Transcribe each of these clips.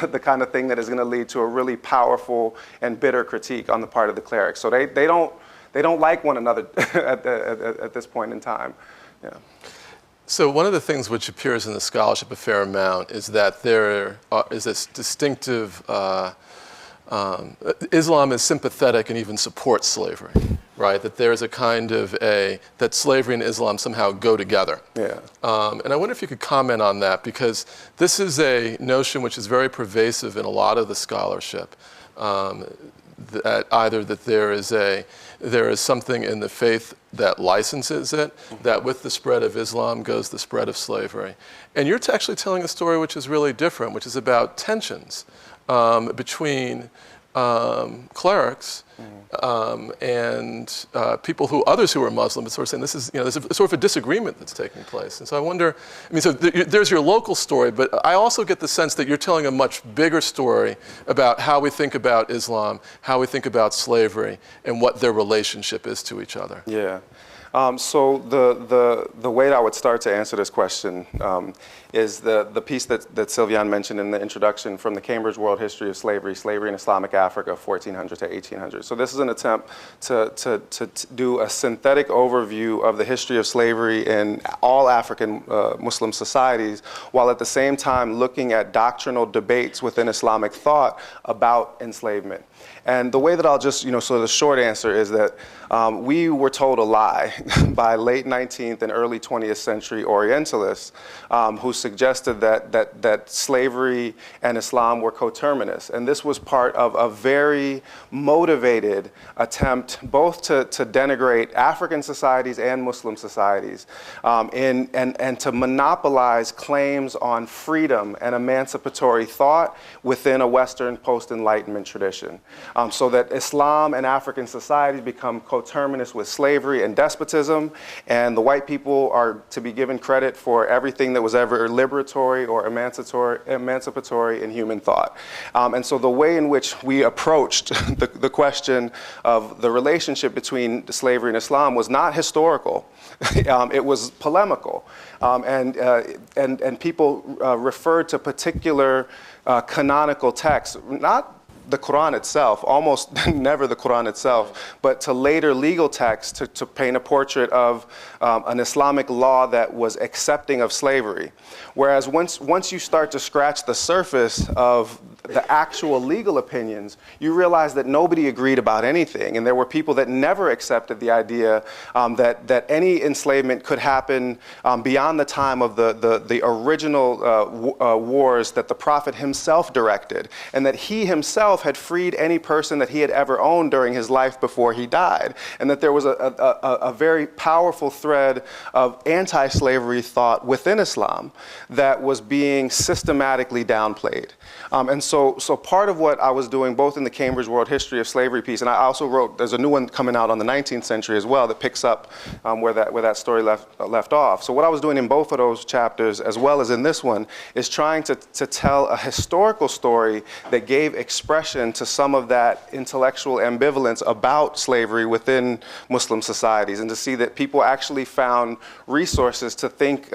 the kind of thing that is going to lead to a really powerful and bitter critique on the part of the clerics. So they don't like one another at this point in time. Yeah. So one of the things which appears in the scholarship a fair amount is that there is this distinctive, Islam is sympathetic and even supports slavery, right? That there's a kind of that slavery and Islam somehow go together. Yeah. And I wonder if you could comment on that, because this is a notion which is very pervasive in a lot of the scholarship. That either that there is something in the faith that licenses it, that with the spread of Islam goes the spread of slavery. And you're actually telling a story which is really different, which is about tensions between clerics and people others who are Muslim, but sort of saying this is, there's sort of a disagreement that's taking place. And so I wonder, so there's your local story, but I also get the sense that you're telling a much bigger story about how we think about Islam, how we think about slavery, and what their relationship is to each other. Yeah. So the way that I would start to answer this question is the piece that Sylviane mentioned in the introduction from the Cambridge World History of Slavery, Slavery in Islamic Africa, 1400 to 1800. So this is an attempt to do a synthetic overview of the history of slavery in all African Muslim societies, while at the same time looking at doctrinal debates within Islamic thought about enslavement. And the way that I'll just, so the short answer is that we were told a lie by late 19th and early 20th century Orientalists who suggested that slavery and Islam were coterminous. And this was part of a very motivated attempt both to denigrate African societies and Muslim societies and to monopolize claims on freedom and emancipatory thought within a Western post-Enlightenment tradition. So that Islam and African societies become coterminous with slavery and despotism, and the white people are to be given credit for everything that was ever liberatory or emancipatory in human thought. And so the way in which we approached the question of the relationship between slavery and Islam was not historical. It was polemical. And people referred to particular canonical texts, not the Quran itself, almost never the Quran itself, but to later legal texts to paint a portrait of an Islamic law that was accepting of slavery. Whereas once you start to scratch the surface of the actual legal opinions, you realize that nobody agreed about anything. And there were people that never accepted the idea that any enslavement could happen beyond the time of the original wars that the Prophet himself directed, and that he himself had freed any person that he had ever owned during his life before he died, and that there was a very powerful thread of anti-slavery thought within Islam that was being systematically downplayed. And so part of what I was doing both in the Cambridge World History of Slavery piece, and I also wrote, there's a new one coming out on the 19th century as well that picks up where that story left off. So what I was doing in both of those chapters, as well as in this one, is trying to tell a historical story that gave expression to some of that intellectual ambivalence about slavery within Muslim societies, and to see that people actually found resources to think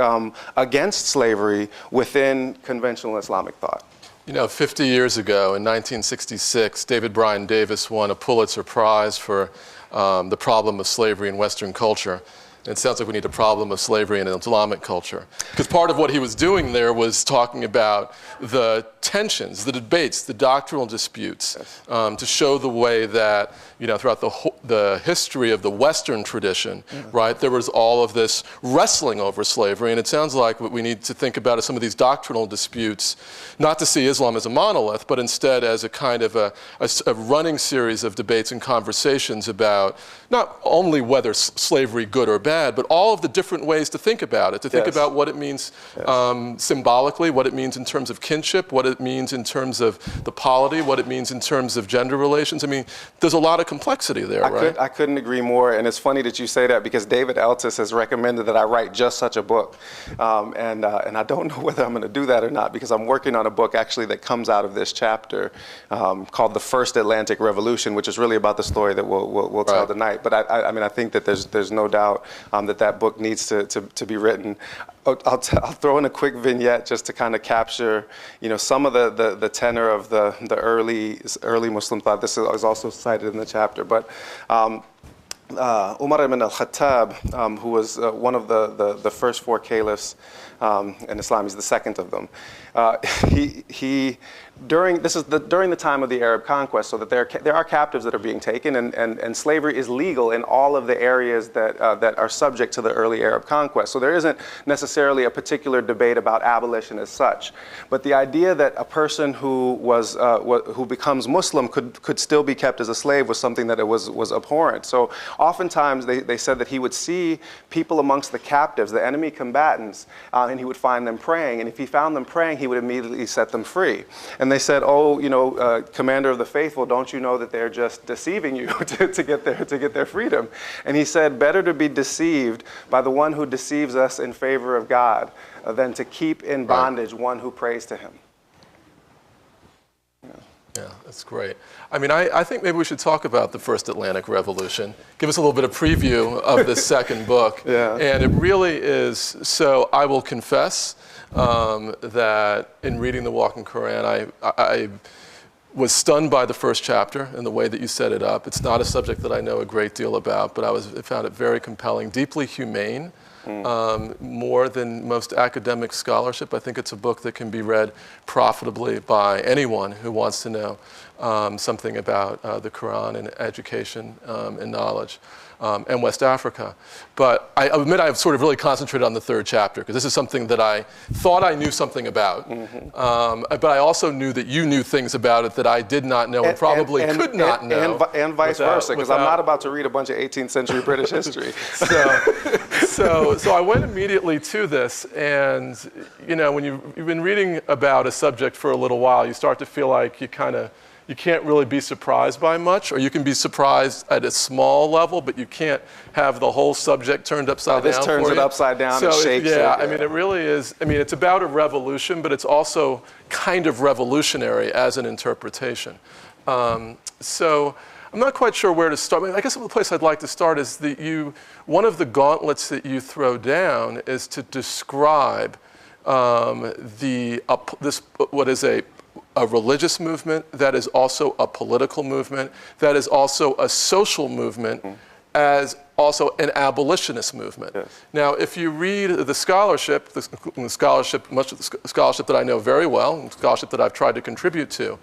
against slavery within conventional Islamic thought. 50 years ago, in 1966, David Bryan Davis won a Pulitzer Prize for the problem of slavery in Western culture. And it sounds like we need a problem of slavery in Islamic culture. Because part of what he was doing there was talking about the tensions, the debates, the doctrinal disputes, to show the way that, throughout the history of the Western tradition, right, there was all of this wrestling over slavery. And it sounds like what we need to think about is some of these doctrinal disputes, not to see Islam as a monolith, but instead as a kind of a running series of debates and conversations about not only whether slavery good or bad, but all of the different ways to think about it, to think about what it means symbolically, what it means in terms of kinship, what it means in terms of the polity, what it means in terms of gender relations. I mean, there's a lot of complexity there, right? I couldn't agree more, and it's funny that you say that because David Eltis has recommended that I write just such a book, and I don't know whether I'm going to do that or not, because I'm working on a book actually that comes out of this chapter called The First Atlantic Revolution, which is really about the story that we'll tell tonight. But I think that there's no doubt that book needs to be written. I'll throw in a quick vignette just to kind of capture, some some of the tenor of the early Muslim thought. This is also cited in the chapter, but Umar ibn al-Khattab, who was one of the first four caliphs in Islam, he's the second of them. During the time of the Arab conquest, so that there are captives that are being taken, and slavery is legal in all of the areas that are subject to the early Arab conquest. So there isn't necessarily a particular debate about abolition as such, but the idea that a person who becomes Muslim could still be kept as a slave was something that was abhorrent. So oftentimes they said that he would see people amongst the captives, the enemy combatants, and he would find them praying, and if he found them praying, he would immediately set them free. And they said, "Oh, Commander of the Faithful, don't you know that they're just deceiving you to get their freedom?" And he said, "Better to be deceived by the one who deceives us in favor of God than to keep in bondage one who prays to him." Yeah, that's great. I mean, I think maybe we should talk about the First Atlantic Revolution. Give us a little bit of preview of the second book. Yeah. And it really is, so I will confess that in reading the Walking Quran, I was stunned by the first chapter and the way that you set it up. It's not a subject that I know a great deal about, but I found it very compelling, deeply humane. More than most academic scholarship. I think it's a book that can be read profitably by anyone who wants to know something about the Quran and education and knowledge and West Africa. But I admit I've sort of really concentrated on the third chapter because this is something that I thought I knew something about. But I also knew that you knew things about it that I did not know and probably could not know. And vice versa, because I'm not about to read a bunch of 18th century British history. So I went immediately to this, and when you've been reading about a subject for a little while, you start to feel like you can't really be surprised by much, or you can be surprised at a small level, but you can't have the whole subject turned upside down. This turns it upside down and shakes it. Yeah, I mean, it really is. I mean, it's about a revolution, but it's also kind of revolutionary as an interpretation. So I'm not quite sure where to start. I guess the place I'd like to start is one of the gauntlets that you throw down is to describe what is a religious movement, that is also a political movement, that is also a social movement, as also an abolitionist movement. Yes. Now, if you read the scholarship, much of the scholarship that I know very well, and scholarship that I've tried to contribute to,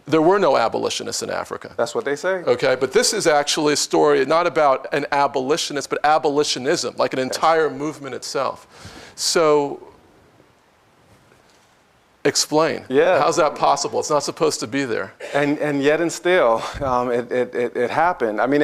there were no abolitionists in Africa. That's what they say. Okay, but this is actually a story not about an abolitionist, but abolitionism, like an entire movement itself. So, explain. Yeah. How's that possible? It's not supposed to be there. And yet and still, it happened. I mean,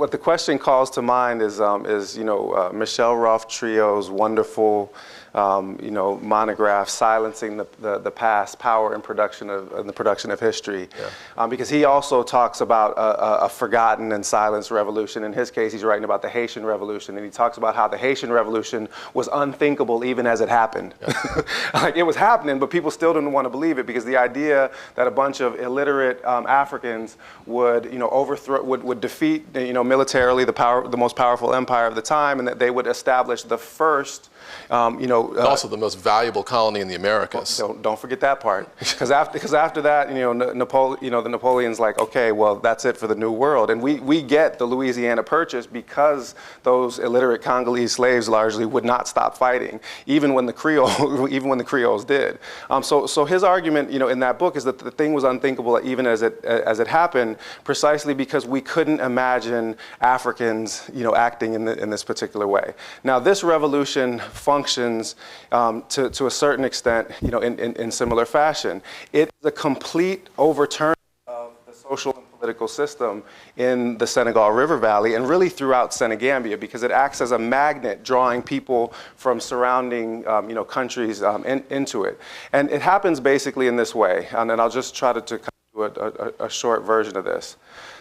what the question calls to mind is Michel Rolfe Trio's wonderful monograph, Silencing the Past, Power and the Production of History. Yeah. Because he also talks about a forgotten and silenced revolution. In his case, he's writing about the Haitian Revolution, and he talks about how the Haitian Revolution was unthinkable even as it happened. Yeah. Like, it was happening, but people still didn't want to believe it, because the idea that a bunch of illiterate Africans would would defeat militarily the most powerful empire of the time, and that they would establish the first also the most valuable colony in the Americas. Don't forget that part, because after that, the Napoleon's like, okay, well, that's it for the New World, and we get the Louisiana Purchase because those illiterate Congolese slaves largely would not stop fighting, even when the Creoles did. So his argument, in that book, is that the thing was unthinkable even as it happened, precisely because we couldn't imagine Africans, acting in this particular way. Now, this revolution functions to a certain extent, in similar fashion. It's a complete overturn of the social and political system in the Senegal River Valley, and really throughout Senegambia, because it acts as a magnet drawing people from surrounding countries into it. And it happens basically in this way, and I'll just try to do a short version of this.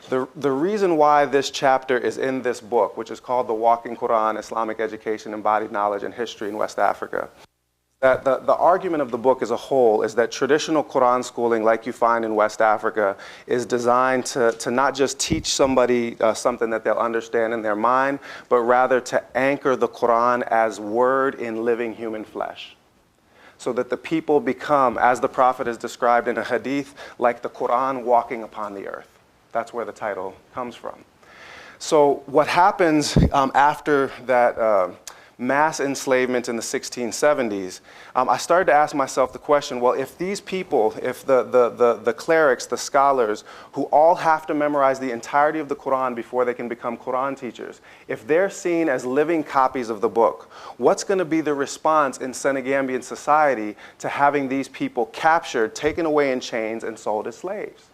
The reason why this chapter is in this book, which is called The Walking Quran, Islamic Education, Embodied Knowledge, and History in West Africa, that the argument of the book as a whole is that traditional Quran schooling, like you find in West Africa, is designed to not just teach somebody something that they'll understand in their mind, but rather to anchor the Quran as word in living human flesh. so that the people become, as the Prophet is described in a hadith, like the Quran walking upon the earth. That's where the title comes from. So what happens after that mass enslavement in the 1670s, I started to ask myself the question, well, if these people, if the clerics, the scholars, who all have to memorize the entirety of the Quran before they can become Quran teachers, if they're seen as living copies of the book, what's going to be the response in Senegambian society to having these people captured, taken away in chains, and sold as slaves?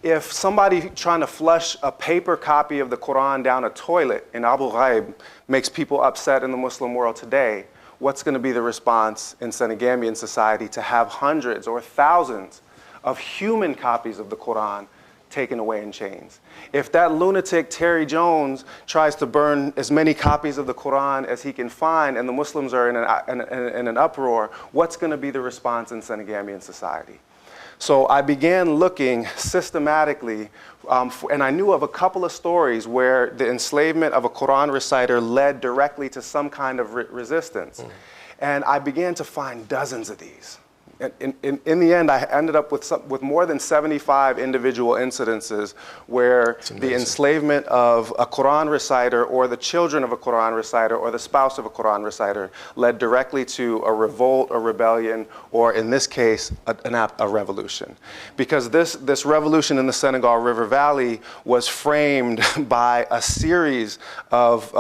If somebody trying to flush a paper copy of the Quran down a toilet in Abu Ghraib makes people upset in the Muslim world today, what's going to be the response in Senegambian society to have hundreds or thousands of human copies of the Quran taken away in chains? If that lunatic Terry Jones tries to burn as many copies of the Quran as he can find and the Muslims are in an uproar, what's going to be the response in Senegambian society? So I began looking systematically, and I knew of a couple of stories where the enslavement of a Quran reciter led directly to some kind of resistance. And I began to find dozens of these. In the end, I ended up with more than 75 individual incidences where the enslavement of a Quran reciter or the children of a Quran reciter or the spouse of a Quran reciter led directly to a revolt, a rebellion, or in this case, a revolution. Because this revolution in the Senegal River Valley was framed by a series of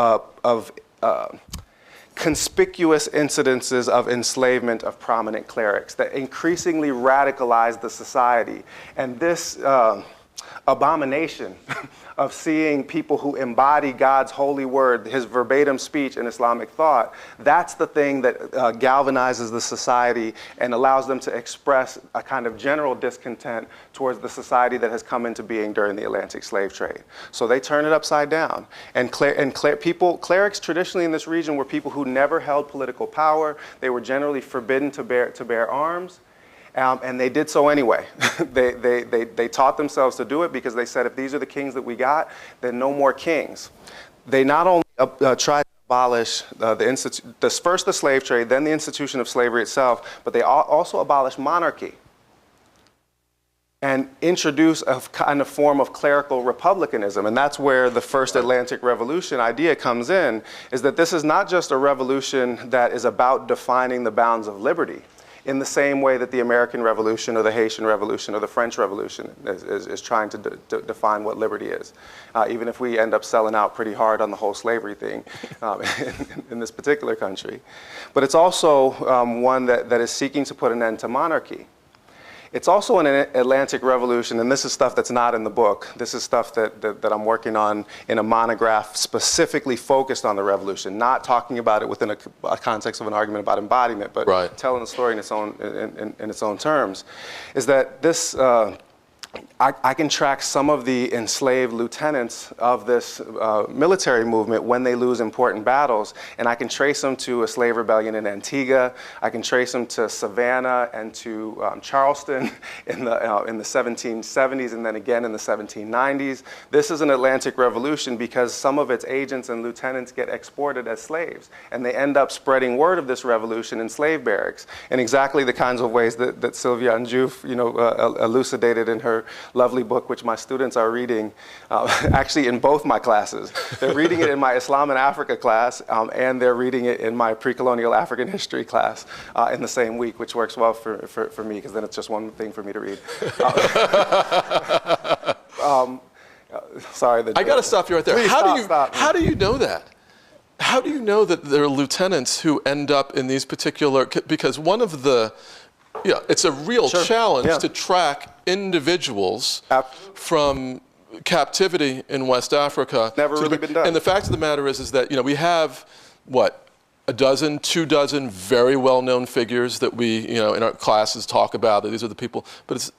conspicuous incidences of enslavement of prominent clerics that increasingly radicalized the society. And this abomination of seeing people who embody God's holy word, his verbatim speech in Islamic thought, that's the thing that galvanizes the society and allows them to express a kind of general discontent towards the society that has come into being during the Atlantic slave trade. So they turn it upside down. And clerics traditionally in this region were people who never held political power. They were generally forbidden to bear arms. And they did so anyway. They taught themselves to do it because they said, if these are the kings that we got, then no more kings. They not only tried to abolish first the slave trade, then the institution of slavery itself, but they also abolished monarchy and introduce a kind of form of clerical republicanism. And that's where the first Atlantic Revolution idea comes in, is that this is not just a revolution that is about defining the bounds of liberty, in the same way that the American Revolution or the Haitian Revolution or the French Revolution is trying to define what liberty is, even if we end up selling out pretty hard on the whole slavery thing in this particular country. But it's also one that is seeking to put an end to monarchy. It's also an Atlantic Revolution, and this is stuff that's not in the book. This is stuff that I'm working on in a monograph specifically focused on the revolution, not talking about it within a context of an argument about embodiment, but telling the story in its own terms, is that this I can track some of the enslaved lieutenants of this military movement when they lose important battles, and I can trace them to a slave rebellion in Antigua. I can trace them to Savannah and to Charleston in the 1770s, and then again in the 1790s. This is an Atlantic Revolution because some of its agents and lieutenants get exported as slaves, and they end up spreading word of this revolution in slave barracks in exactly the kinds of ways that Sylvia Ndiouf, elucidated in her lovely book, which my students are reading actually in both my classes. They're reading it in my Islam and Africa class, and they're reading it in my pre-colonial African history class in the same week, which works well for me, because then it's just one thing for me to read. Sorry. I got to stop you right there. Please how do you know that? How do you know that there are lieutenants who end up in these particular, because one of the, it's a real challenge to track individuals from captivity in West Africa. Never really been done. And the fact of the matter is that, we have, a dozen, 2 dozen very well-known figures that we, in our classes talk about, that these are the people, but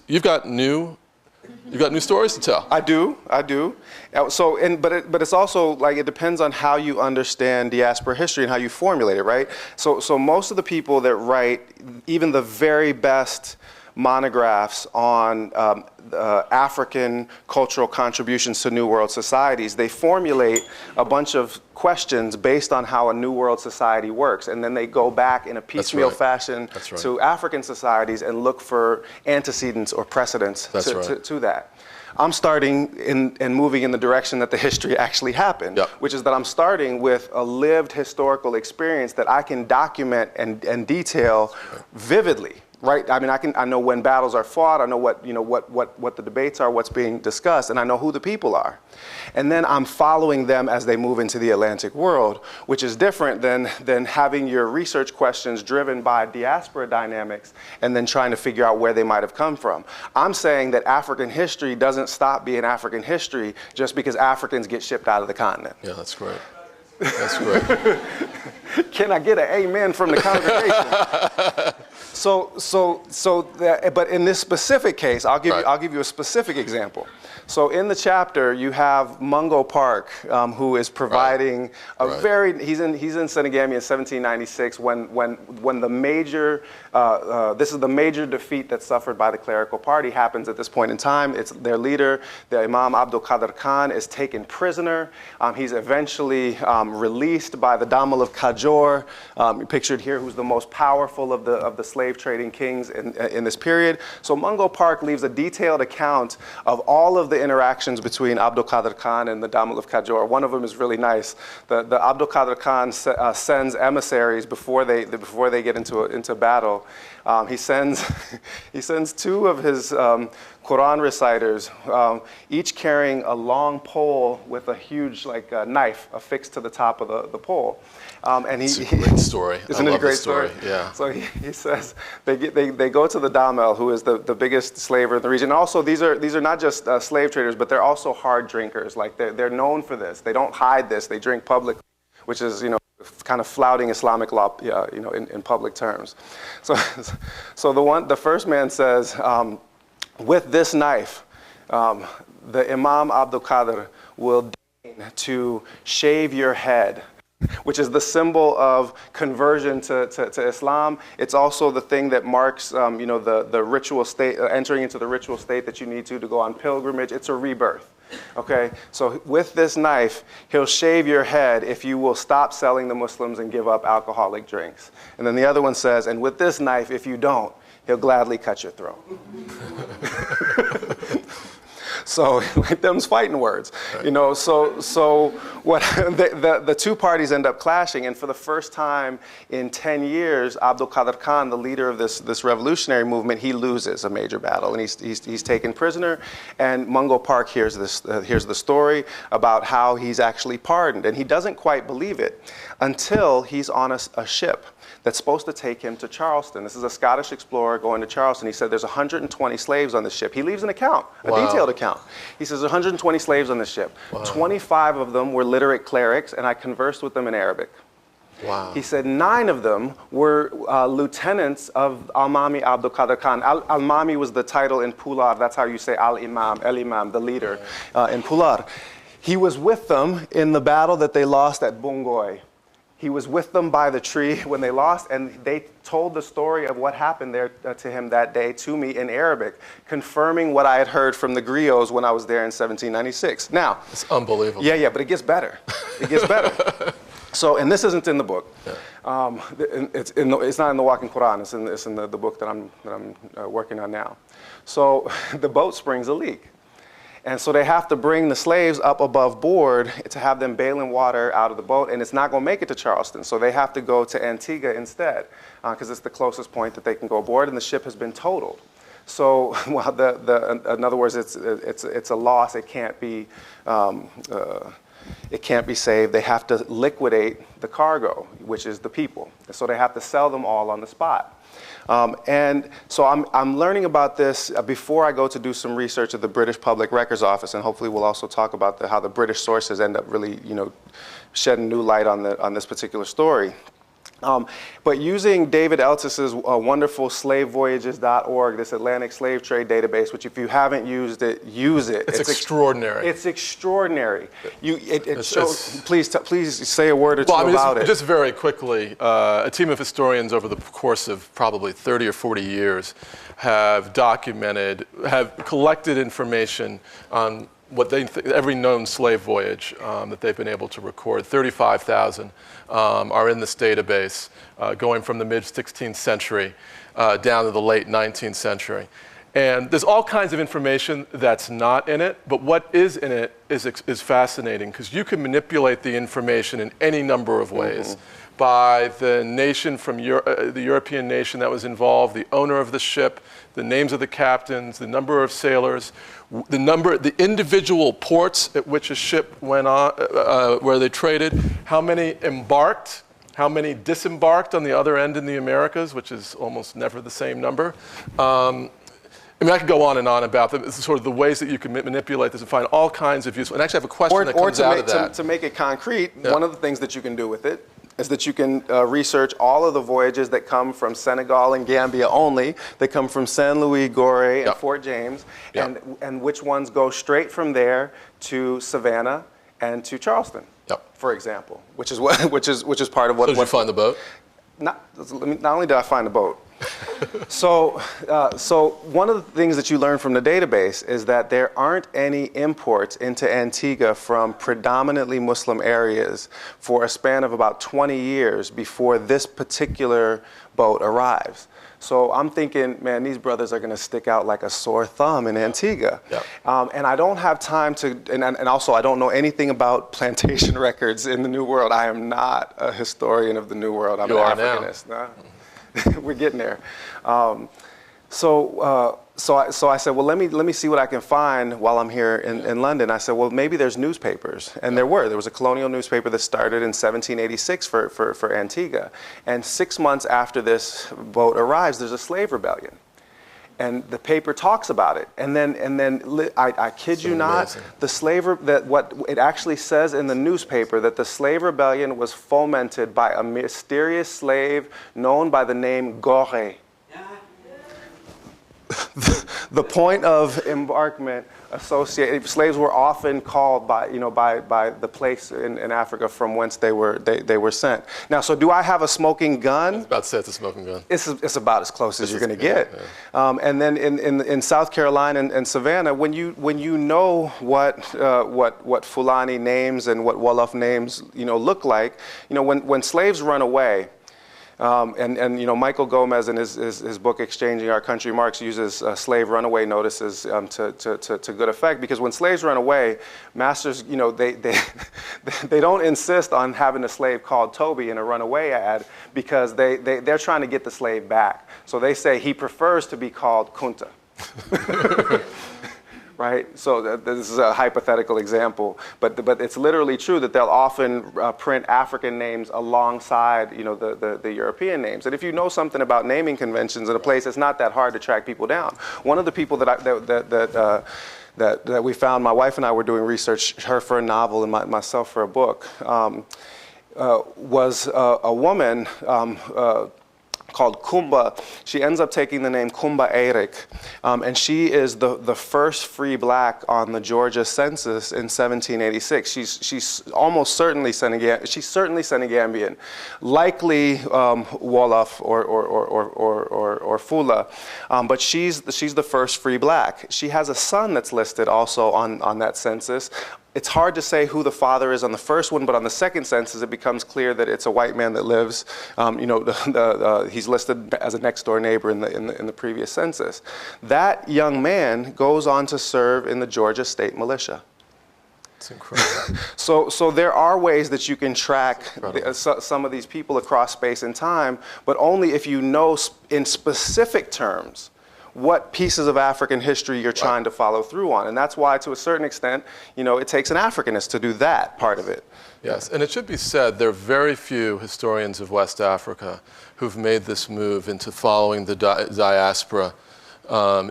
you've got new stories to tell. I do. So, but it's also like it depends on how you understand diaspora history and how you formulate it, right? So most of the people that write, even the very best monographs on African cultural contributions to New World societies, they formulate a bunch of questions based on how a New World society works, and then they go back in a piecemeal fashion to African societies and look for antecedents or precedents to that. I'm starting and moving in the direction that the history actually happened, which is that I'm starting with a lived historical experience that I can document and detail vividly. Right? I mean, I know when battles are fought. I know what the debates are, what's being discussed, and I know who the people are. And then I'm following them as they move into the Atlantic world, which is different than having your research questions driven by diaspora dynamics and then trying to figure out where they might have come from. I'm saying that African history doesn't stop being African history just because Africans get shipped out of the continent. Yeah, that's great. That's great. Can I get an amen from the congregation? But in this specific case, I'll give you a specific example. So in the chapter, you have Mungo Park, who is providing he's in Senegambia in 1796 when the major, this is the major defeat that's suffered by the clerical party happens at this point in time. It's their leader, the Imam Abdul Qadir Khan, is taken prisoner. He's eventually released by the Damal of Kajor, pictured here, who's the most powerful of the slave trading kings in this period. So Mungo Park leaves a detailed account of all of the interactions between Abdul Qadir Khan and the Damal of Kajor. One of them is really nice. The Abdul Qadir Khan sends emissaries before they get into battle. He sends two of his Quran reciters, each carrying a long pole with a huge knife affixed to the top of the pole. It's a great story. Isn't it a great story? Yeah. So he says they go to the Damel, who is the biggest slaver in the region. Also, these are not just slave traders, but they're also hard drinkers. Like they're known for this. They don't hide this. They drink publicly, which is kind of flouting Islamic law, in public terms. So the first man says, with this knife, the Imam Abdul Qadir will deign to shave your head, which is the symbol of conversion to Islam. It's also the thing that marks, the ritual state, entering into the ritual state that you need to go on pilgrimage. It's a rebirth. Okay, so with this knife, he'll shave your head if you will stop selling the Muslims and give up alcoholic drinks. And then the other one says, and with this knife, if you don't, he'll gladly cut your throat. So them's fighting words, So what the two parties end up clashing, and for the first time in 10 years, Abdul Qadir Khan, the leader of this revolutionary movement, he loses a major battle, and he's taken prisoner. And Mungo Park hears the story about how he's actually pardoned, and he doesn't quite believe it until he's on a ship that's supposed to take him to Charleston. This is a Scottish explorer going to Charleston. He said there's 120 slaves on the ship. He leaves an account, a detailed account. He says 120 slaves on the ship. 25 of them were literate clerics, and I conversed with them in Arabic. Wow. He said 9 of them were lieutenants of Al-Mami Abdul Qadir Khan. Al-Mami was the title in Pular. That's how you say Al-Imam, El-Imam, the leader in Pular. He was with them in the battle that they lost at Bungoy. He was with them by the tree when they lost, and they told the story of what happened there to him that day to me in Arabic, confirming what I had heard from the griots when I was there in 1796. Now, it's unbelievable. Yeah, but it gets better. It gets better. So, and this isn't in the book. Yeah. It's not in the Walking Quran. It's in the book that I'm working on now. So, the boat springs a leak. And so they have to bring the slaves up above board to have them bailing water out of the boat, and it's not going to make it to Charleston. So they have to go to Antigua instead, because it's the closest point that they can go aboard, and the ship has been totaled. So, well, in other words, it's a loss. It can't be saved. They have to liquidate the cargo, which is the people. So they have to sell them all on the spot. And so I'm learning about this before I go to do some research at the British Public Records Office, and hopefully we'll also talk about how the British sources end up really, shedding new light on this particular story. But using David Eltis's wonderful slavevoyages.org, this Atlantic slave trade database, which if you haven't used it, use it. It's extraordinary. It's extraordinary. Please say a word or two about it. Just very quickly, a team of historians over the course of probably 30 or 40 years have collected information on what every known slave voyage that they've been able to record. 35,000 are in this database, going from the mid-16th century down to the late 19th century. And there's all kinds of information that's not in it, but what is in it is fascinating, because you can manipulate the information in any number of ways. By the nation from the European nation that was involved, the owner of the ship, the names of the captains, the number of sailors, the individual ports at which a ship went on, where they traded, how many embarked, how many disembarked on the other end in the Americas, which is almost never the same number. I could go on and on about them. It's sort of the ways that you can manipulate this and find all kinds of useful. And actually, I have a question that comes out of that. To make it concrete, one of the things that you can do with it is that you can research all of the voyages that come from Senegal and Gambia only, that come from San Luis, Gorée, and Fort James, and which ones go straight from there to Savannah and to Charleston, for example, which is part of what. So did you find the boat? Not only did I find the boat. So one of the things that you learn from the database is that there aren't any imports into Antigua from predominantly Muslim areas for a span of about 20 years before this particular boat arrives. So I'm thinking, man, these brothers are going to stick out like a sore thumb in Antigua. And I don't have time to, and also I don't know anything about plantation records in the New World. I am not a historian of the New World. I'm an Africanist. Nah. We're getting there. So I said, well, let me see what I can find while I'm here in London. I said, well, maybe there's newspapers. And there was a colonial newspaper that started in 1786 for Antigua. And 6 months after this boat arrives, there's a slave rebellion. And the paper talks about it. And then I kid you not, what it actually says in the newspaper, that the slave rebellion was fomented by a mysterious slave known by the name Gorée. The point of embarkment associated, slaves were often called by the place in Africa from whence they were sent. Now, so do I have a smoking gun? I was about to say it's a smoking gun. It's about as close as you're going to get. And then in South Carolina and Savannah, when you know what Fulani names and what Wolof names look like, when slaves run away. And Michael Gomez in his book Exchanging Our Country Marks uses slave runaway notices to good effect, because when slaves run away, masters they don't insist on having a slave called Toby in a runaway ad, because they're trying to get the slave back. So they say he prefers to be called Kunta. Right? So this is a hypothetical example, but it's literally true that they'll often print African names alongside the European names. And if you know something about naming conventions in a place, it's not that hard to track people down. One of the people that we found, my wife and I were doing research, her for a novel and myself for a book, was a woman called Kumba. She ends up taking the name Kumba Eric, and she is the first free black on the Georgia census in 1786. She's almost certainly Senegambian. She's certainly Senegambian, likely Wolof or Fula, but she's the first free black. She has a son that's listed also on that census. It's hard to say who the father is on the first one, but on the second census, it becomes clear that it's a white man that lives. He's listed as a next-door neighbor in the previous census. That young man goes on to serve in the Georgia State Militia. It's incredible. So there are ways that you can track some of these people across space and time, but only if you know in specific terms what pieces of African history you're trying to follow through on. And that's why, to a certain extent, it takes an Africanist to do that part of it. Yes, and it should be said, there are very few historians of West Africa who've made this move into following the diaspora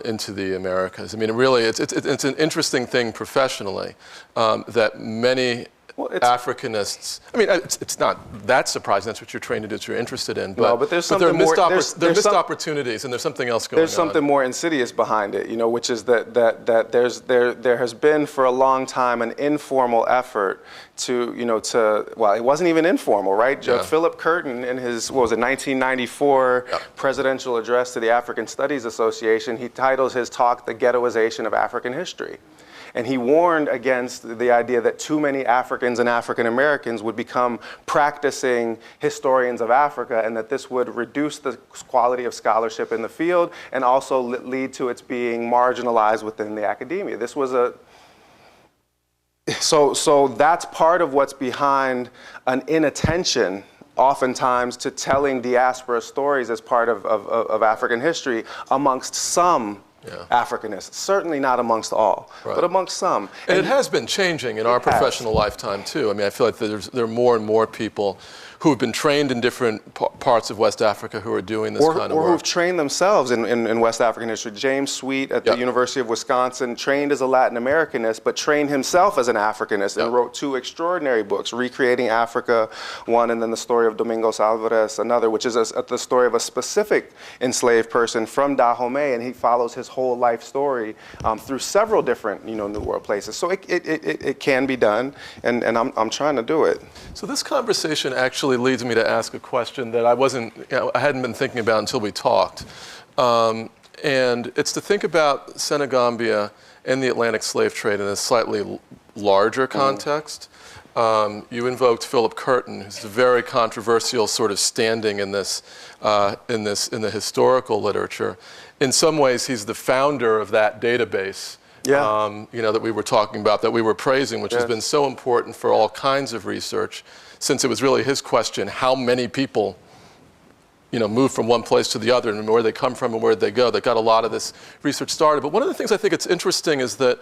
into the Americas. I mean, really, it's an interesting thing professionally that many Well, it's, Africanists, I mean, it's not that surprising. That's what you're trained to do, it's what you're interested in. But, no, but there's something more. There are missed opportunities, and there's something else going on. There's something more insidious behind it, you know, which is that there has been for a long time an informal effort to, you know, well, it wasn't even informal, right? Yeah. Philip Curtin, in his, 1994 presidential address to the African Studies Association, he titles his talk "The Ghettoization of African History." And he warned against the idea that too many Africans and African Americans would become practicing historians of Africa, and that this would reduce the quality of scholarship in the field and also lead to its being marginalized within the academia. This was so that's part of what's behind an inattention oftentimes to telling diaspora stories as part of African history amongst some Africanists, certainly not amongst all, but amongst some. And it has been changing in our professional lifetime too. I mean, I feel like there are more and more people who have been trained in different parts of West Africa who are doing this kind of work. Or who've trained themselves in West African history. James Sweet at the University of Wisconsin trained as a Latin Americanist, but trained himself as an Africanist and wrote 2 extraordinary books, Recreating Africa, one, and then The Story of Domingos Alvarez, another, which is the story of a specific enslaved person from Dahomey, and he follows his whole life story through several different, New World places. So it can be done, and I'm trying to do it. So this conversation actually leads me to ask a question that I hadn't been thinking about until we talked. And it's to think about Senegambia and the Atlantic slave trade in a slightly larger context. You invoked Philip Curtin, who's a very controversial sort of standing in this, in the historical literature. In some ways, he's the founder of that database. That we were talking about, that we were praising, which has been so important for all kinds of research, since it was really his question, how many people, move from one place to the other, and where they come from and where they go. That got a lot of this research started. But one of the things I think it's interesting is that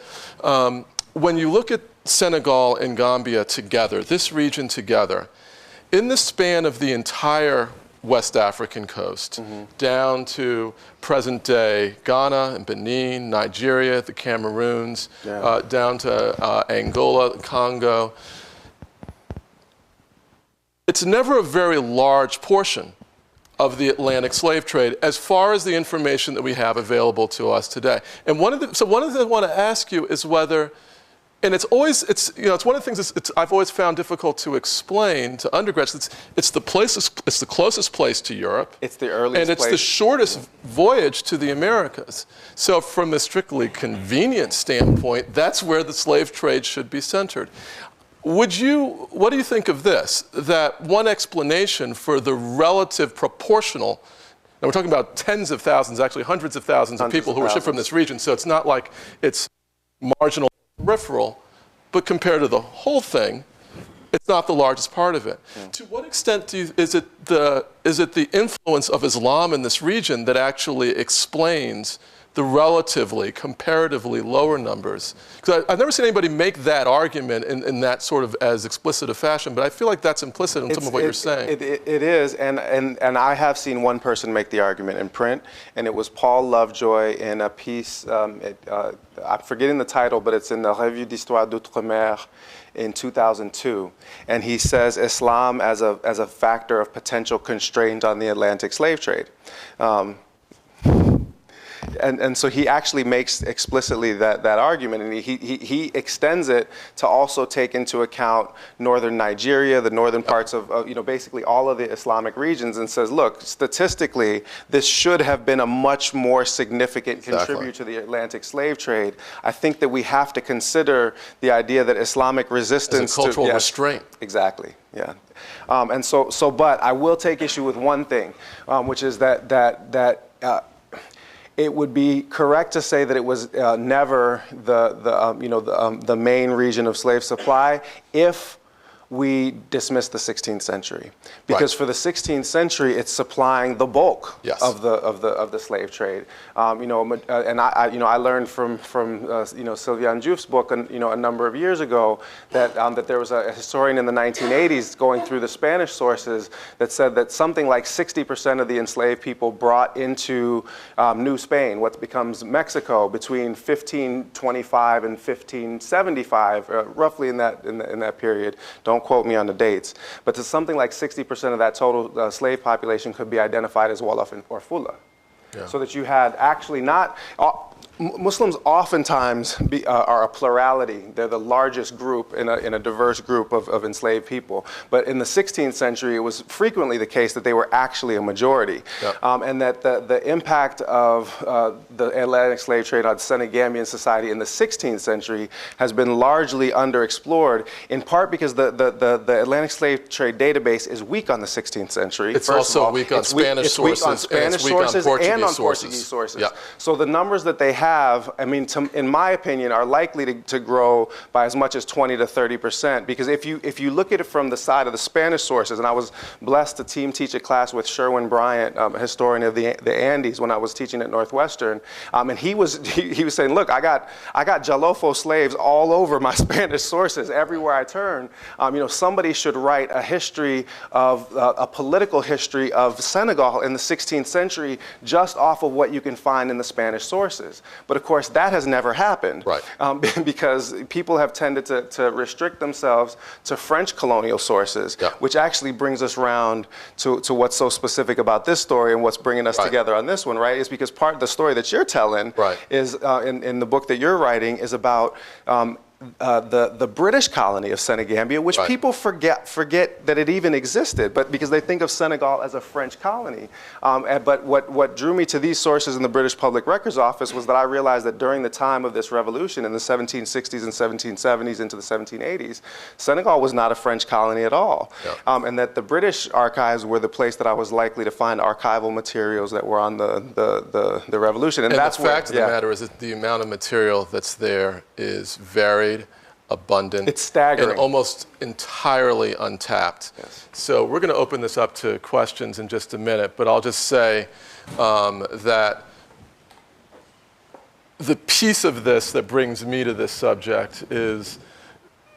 when you look at Senegal and Gambia together, this region together, in the span of the entire West African coast, down to present-day Ghana and Benin, Nigeria, the Cameroons, down to Angola, Congo. It's never a very large portion of the Atlantic slave trade as far as the information that we have available to us today. And one of the things I want to ask you is whether, and it's one of the things I've always found difficult to explain to undergraduates. It's the closest place to Europe. It's the earliest and it's place. The shortest voyage to the Americas. So from a strictly convenient standpoint, that's where the slave trade should be centered. What do you think of this? That one explanation for the relative proportional, and we're talking about tens of thousands, actually hundreds of thousands of people who were shipped from this region, so it's not like it's marginal, peripheral, but compared to the whole thing, it's not the largest part of it. To what extent is it the influence of Islam in this region that actually explains the comparatively lower numbers? Because I've never seen anybody make that argument in that sort of as explicit a fashion, but I feel like that's implicit in some of what you're saying. It is, and I have seen one person make the argument in print, and it was Paul Lovejoy in a piece, I'm forgetting the title, but it's in the Revue d'Histoire d'Outre-mer in 2002, and he says Islam as a factor of potential constraint on the Atlantic slave trade. And so he actually makes explicitly that argument, and he extends it to also take into account northern Nigeria, the northern parts of basically all of the Islamic regions, and says, look, statistically, this should have been a much more significant contributor to the Atlantic slave trade. I think that we have to consider the idea that Islamic resistance as a cultural restraint. Exactly. Yeah. But I will take issue with one thing, which is that it would be correct to say that it was never the main region of slave supply if we dismiss the 16th century. Because for the 16th century, it's supplying the bulk of the slave trade. And I learned from Sylviane Diouf's book, a number of years ago, that there was a historian in the 1980s going through the Spanish sources that said that something like 60% of the enslaved people brought into New Spain, what becomes Mexico, between 1525 and 1575, roughly in that period. Don't quote me on the dates, but to something like 60% of that total slave population could be identified as Wolof or Fula. Yeah. So that you had actually not, Muslims oftentimes are a plurality. They're the largest group in a diverse group of enslaved people. But in the 16th century, it was frequently the case that they were actually a majority. Yep. And that the impact of the Atlantic slave trade on Senegambian society in the 16th century has been largely underexplored, in part because the Atlantic slave trade database is weak on the 16th century. It's also weak on Spanish sources, and it's weak on Portuguese sources. Yep. So the numbers that they have, I mean, in my opinion, are likely to grow by as much as 20 to 30%. Because if you look at it from the side of the Spanish sources, and I was blessed to teach a class with Sherwin Bryant, a historian of the Andes, when I was teaching at Northwestern, and he was saying, look, I got Jalofo slaves all over my Spanish sources everywhere I turn. Somebody should write a history of a political history of Senegal in the 16th century just off of what you can find in the Spanish sources. But of course, that has never happened, right. Because people have tended to restrict themselves to French colonial sources, yeah. Which actually brings us around to what's so specific about this story and what's bringing us right. together on this one, right? Is because part of the story that you're telling right. is in the book that you're writing is about the British colony of Senegambia, which right. people forget that it even existed, but because they think of Senegal as a French colony. But what drew me to these sources in the British Public Records Office was that I realized that during the time of this revolution in the 1760s and 1770s into the 1780s, Senegal was not a French colony at all. Yeah. And that the British archives were the place that I was likely to find archival materials that were on the revolution. And that's the fact of the matter is that the amount of material that's there is very abundant. It's staggering. And almost entirely untapped. Yes. So we're going to open this up to questions in just a minute, but I'll just say that the piece of this that brings me to this subject is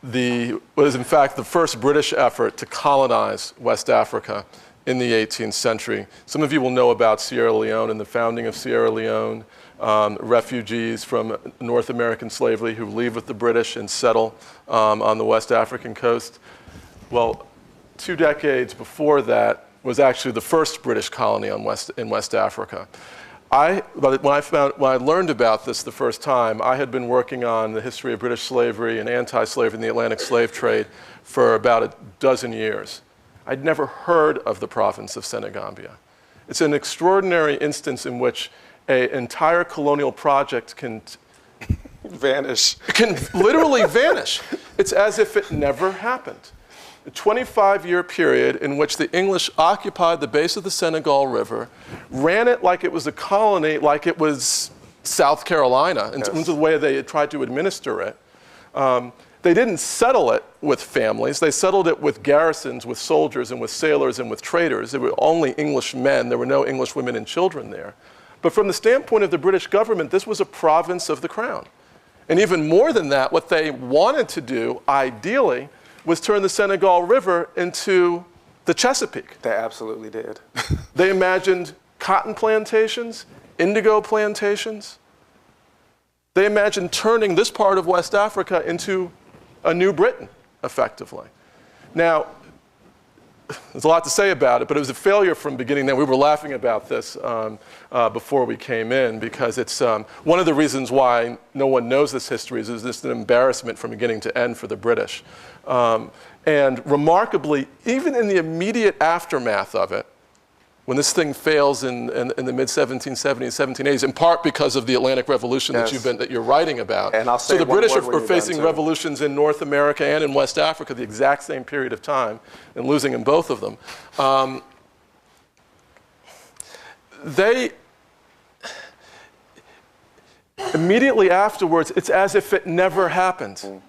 what is in fact the first British effort to colonize West Africa in the 18th century. Some of you will know about Sierra Leone and the founding of Sierra Leone. Refugees from North American slavery who leave with the British and settle on the West African coast. Well, 2 decades before that was actually the first British colony in West Africa. When I learned about this the first time, I had been working on the history of British slavery and anti-slavery in the Atlantic slave trade for about a dozen years. I'd never heard of the province of Senegambia. It's an extraordinary instance in which an entire colonial project can vanish. Can literally vanish. It's as if it never happened. A 25-year period in which the English occupied the base of the Senegal River, ran it like it was a colony, like it was South Carolina, in terms of the way they had tried to administer it. They didn't settle it with families. They settled it with garrisons, with soldiers, and with sailors, and with traders. There were only English men. There were no English women and children there. But from the standpoint of the British government, this was a province of the crown. And even more than that, what they wanted to do, ideally, was turn the Senegal River into the Chesapeake. They absolutely did. They imagined cotton plantations, indigo plantations. They imagined turning this part of West Africa into a New Britain, effectively. Now, there's a lot to say about it, but it was a failure from beginning. Then we were laughing about this before we came in, because it's one of the reasons why no one knows this history is this an embarrassment from beginning to end for the British. And remarkably, even in the immediate aftermath of it, when this thing fails in the mid-1770s, 1780s, in part because of the Atlantic Revolution that you're writing about. And I'll say so the British are facing revolutions in North America and in West Africa the exact same period of time, and losing in both of them. They immediately afterwards, it's as if it never happened.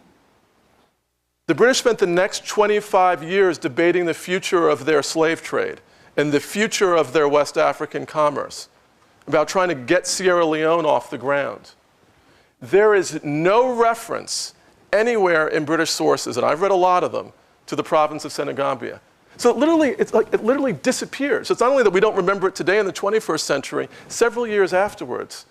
The British spent the next 25 years debating the future of their slave trade and the future of their West African commerce, about trying to get Sierra Leone off the ground. There is no reference anywhere in British sources, and I've read a lot of them, to the province of Senegambia. So it literally disappears. It's not only that we don't remember it today in the 21st century, several years afterwards,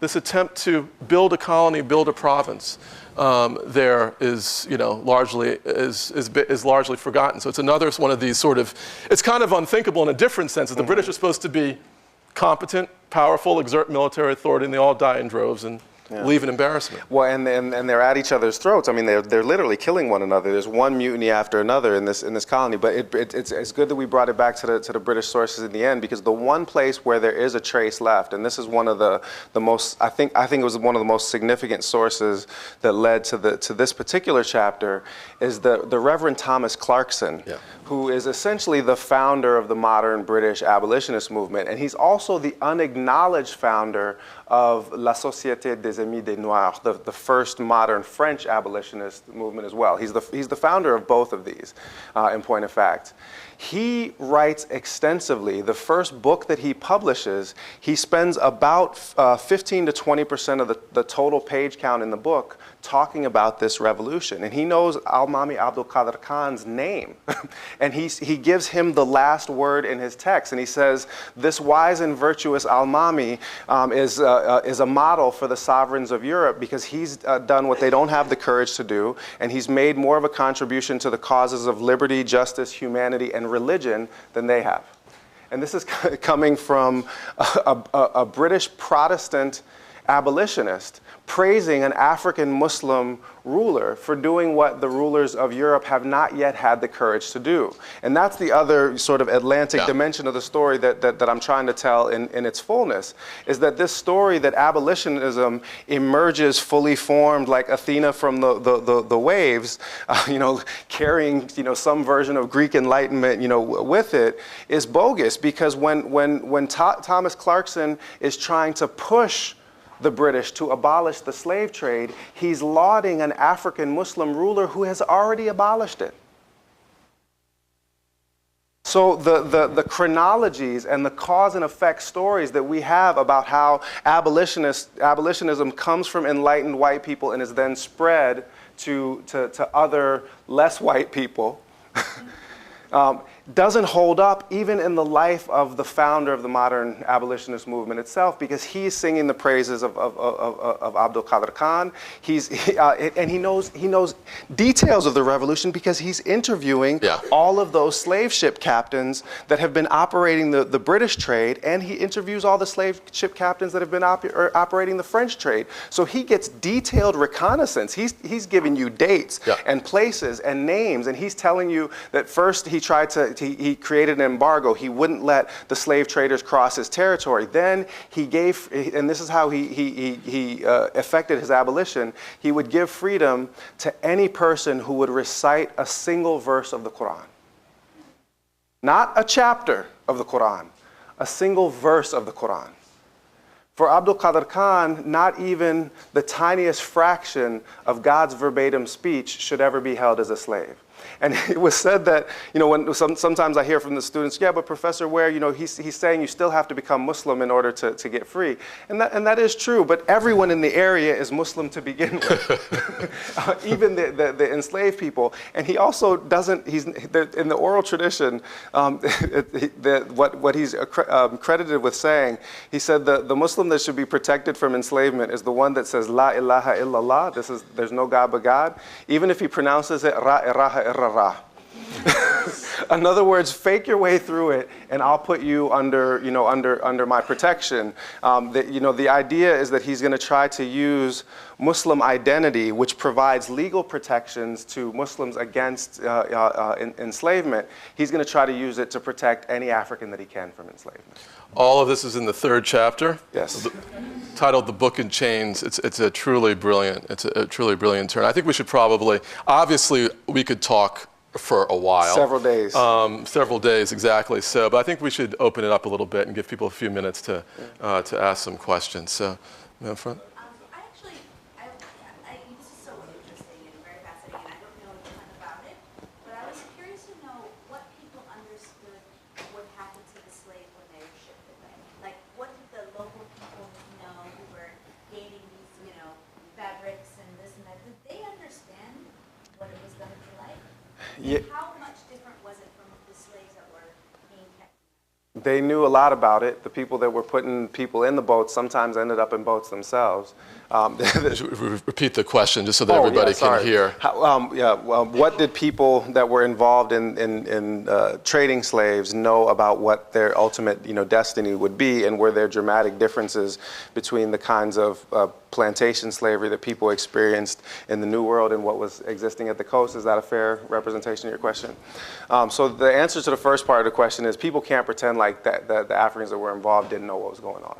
this attempt to build a colony, build a province, there is, largely forgotten. So it's another one of these sort of, it's kind of unthinkable in a different sense. That the British are supposed to be competent, powerful, exert military authority, and they all die in droves and leave in embarrassment. Well, and they're at each other's throats. I mean, they're literally killing one another. There's one mutiny after another in this colony. But it's good that we brought it back to the British sources in the end, because the one place where there is a trace left, and this is one of the most, I think it was one of the most significant sources that led to this particular chapter, is the Reverend Thomas Clarkson, who is essentially the founder of the modern British abolitionist movement, and he's also the unacknowledged founder of La Société des Amis des Noirs, the first modern French abolitionist movement as well. He's the founder of both of these, in point of fact. He writes extensively. The first book that he publishes, he spends about 15 to 20% of the total page count in the book talking about this revolution. And he knows Al-Mami Abdul Qadir Khan's name. And he gives him the last word in his text. And he says, this wise and virtuous Al-Mami is a model for the sovereigns of Europe, because he's done what they don't have the courage to do. And he's made more of a contribution to the causes of liberty, justice, humanity, and religion than they have. And this is coming from a British Protestant abolitionist praising an African Muslim ruler for doing what the rulers of Europe have not yet had the courage to do. And that's the other sort of Atlantic dimension of the story that I'm trying to tell in its fullness, is that this story that abolitionism emerges fully formed like Athena from the waves, carrying some version of Greek Enlightenment with it, is bogus, because when Thomas Clarkson is trying to push the British to abolish the slave trade, he's lauding an African Muslim ruler who has already abolished it. So the chronologies and the cause and effect stories that we have about how abolitionism comes from enlightened white people and is then spread to other less white people doesn't hold up even in the life of the founder of the modern abolitionist movement itself, because he's singing the praises of Abdul Qadir Khan. And he knows details of the revolution because he's interviewing all of those slave ship captains that have been operating the British trade, and he interviews all the slave ship captains that have been operating the French trade. So he gets detailed reconnaissance. He's giving you dates and places and names, and he's telling you that first he he created an embargo. He wouldn't let the slave traders cross his territory. Then he gave, and this is how he effected his abolition, he would give freedom to any person who would recite a single verse of the Quran. Not a chapter of the Quran, a single verse of the Quran. For Abdul Qadir Khan, not even the tiniest fraction of God's verbatim speech should ever be held as a slave. And it was said that, when sometimes I hear from the students, yeah, but Professor Ware, he's saying you still have to become Muslim in order to get free. And that is true, but everyone in the area is Muslim to begin with, even the enslaved people. And he also doesn't, in the oral tradition, what he's credited with saying, he said the Muslim that should be protected from enslavement is the one that says, La ilaha illallah, there's no God but God, even if he pronounces it, Ra iraha irra. In other words, fake your way through it, and I'll put you under my protection. The idea is that he's going to try to use Muslim identity, which provides legal protections to Muslims against enslavement. He's going to try to use it to protect any African that he can from enslavement. All of this is in the third chapter. Yes. Titled "The Book in Chains." It's a truly brilliant turn. I think we should probably, obviously, we could talk for a while. Several days. Several days, exactly. So, but I think we should open it up a little bit and give people a few minutes to ask some questions. So, in front. This is so interesting and very fascinating. I don't know a ton Yeah. How much different was it from the slaves that were being kept? They knew a lot about it. The people that were putting people in the boats sometimes ended up in boats themselves. Repeat the question just so that everybody can hear. What did people that were involved in trading slaves know about what their ultimate destiny would be, and were there dramatic differences between the kinds of plantation slavery that people experienced in the New World and what was existing at the coast? Is that a fair representation of your question? So the answer to the first part of the question is people can't pretend like that the Africans that were involved didn't know what was going on.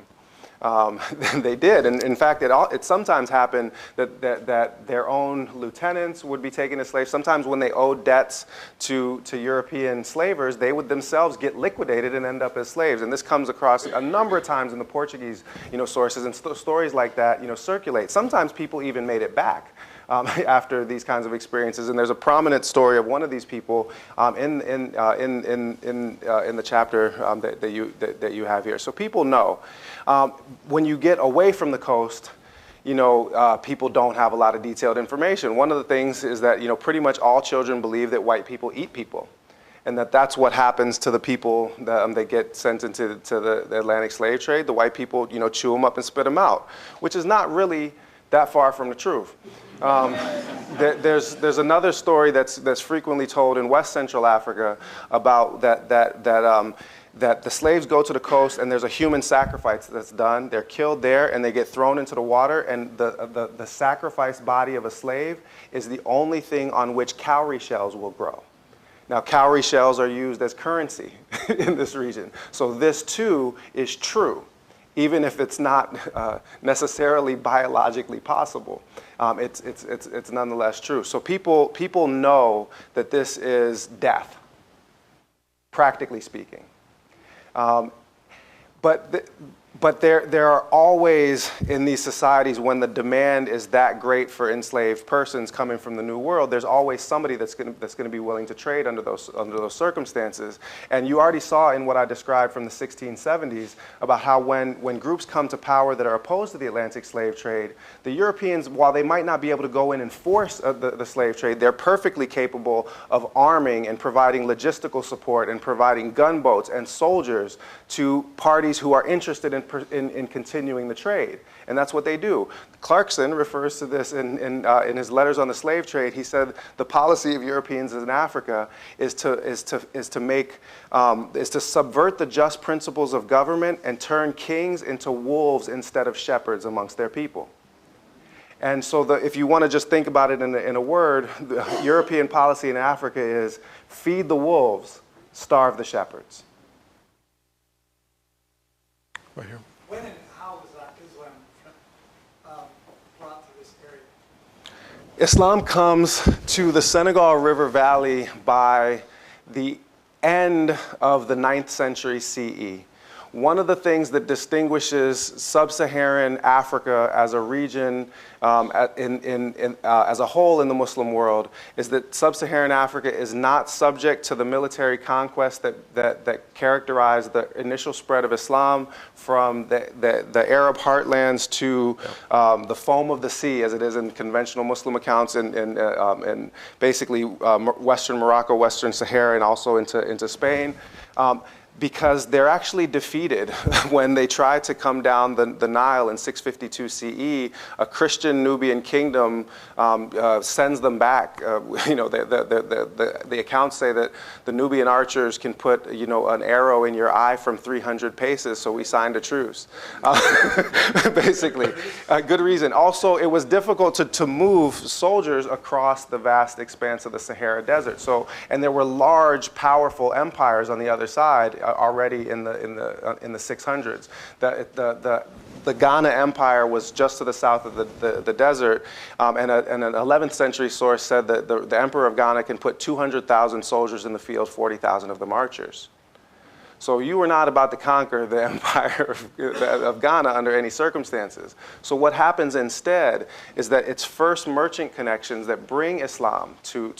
They did, and in fact, it sometimes happened that their own lieutenants would be taken as slaves. Sometimes when they owed debts to European slavers, they would themselves get liquidated and end up as slaves. And this comes across a number of times in the Portuguese, sources, and stories like that, circulate. Sometimes people even made it back. After these kinds of experiences, and there's a prominent story of one of these people in the chapter that you have here. So people know when you get away from the coast, people don't have a lot of detailed information. One of the things is that pretty much all children believe that white people eat people, and that's what happens to the people that get sent into the Atlantic slave trade. The white people chew them up and spit them out, which is not really that far from the truth. There's another story that's frequently told in West Central Africa about that the slaves go to the coast and there's a human sacrifice that's done. They're killed there and they get thrown into the water, and the sacrificed body of a slave is the only thing on which cowrie shells will grow. Now, cowrie shells are used as currency in this region. So this too is true. Even if it's not necessarily biologically possible, it's nonetheless true. So people know that this is death, practically speaking. But there are always, in these societies, when the demand is that great for enslaved persons coming from the New World, there's always somebody that's going to be willing to trade under those circumstances. And you already saw in what I described from the 1670s about how when groups come to power that are opposed to the Atlantic slave trade, the Europeans, while they might not be able to go in and force the slave trade, they're perfectly capable of arming and providing logistical support and providing gunboats and soldiers to parties who are interested in continuing the trade. And that's what they do. Clarkson refers to this in his letters on the slave trade. He said the policy of Europeans in Africa is to subvert the just principles of government and turn kings into wolves instead of shepherds amongst their people. And so if you want to just think about it in a word, the European policy in Africa is feed the wolves, starve the shepherds. Right here. When and how was Islam brought to this area? Islam comes to the Senegal River Valley by the end of the 9th century CE. One of the things that distinguishes sub-Saharan Africa as a region, as a whole in the Muslim world, is that sub-Saharan Africa is not subject to the military conquest that characterized the initial spread of Islam from the Arab heartlands to the foam of the sea, as it is in conventional Muslim accounts, and basically Western Morocco, Western Sahara, and also into Spain. Because they're actually defeated when they try to come down the Nile in 652 CE. A Christian Nubian kingdom sends them back. The accounts say that the Nubian archers can put an arrow in your eye from 300 paces. So we signed a truce. Basically, good reason. Also, it was difficult to move soldiers across the vast expanse of the Sahara Desert. And there were large, powerful empires on the other side. Already in the 600s. The Ghana Empire was just to the south of the desert, and an 11th century source said that the Emperor of Ghana can put 200,000 soldiers in the field, 40,000 of them archers. So you were not about to conquer the empire of Ghana under any circumstances. So what happens instead is that it's first merchant connections that bring Islam to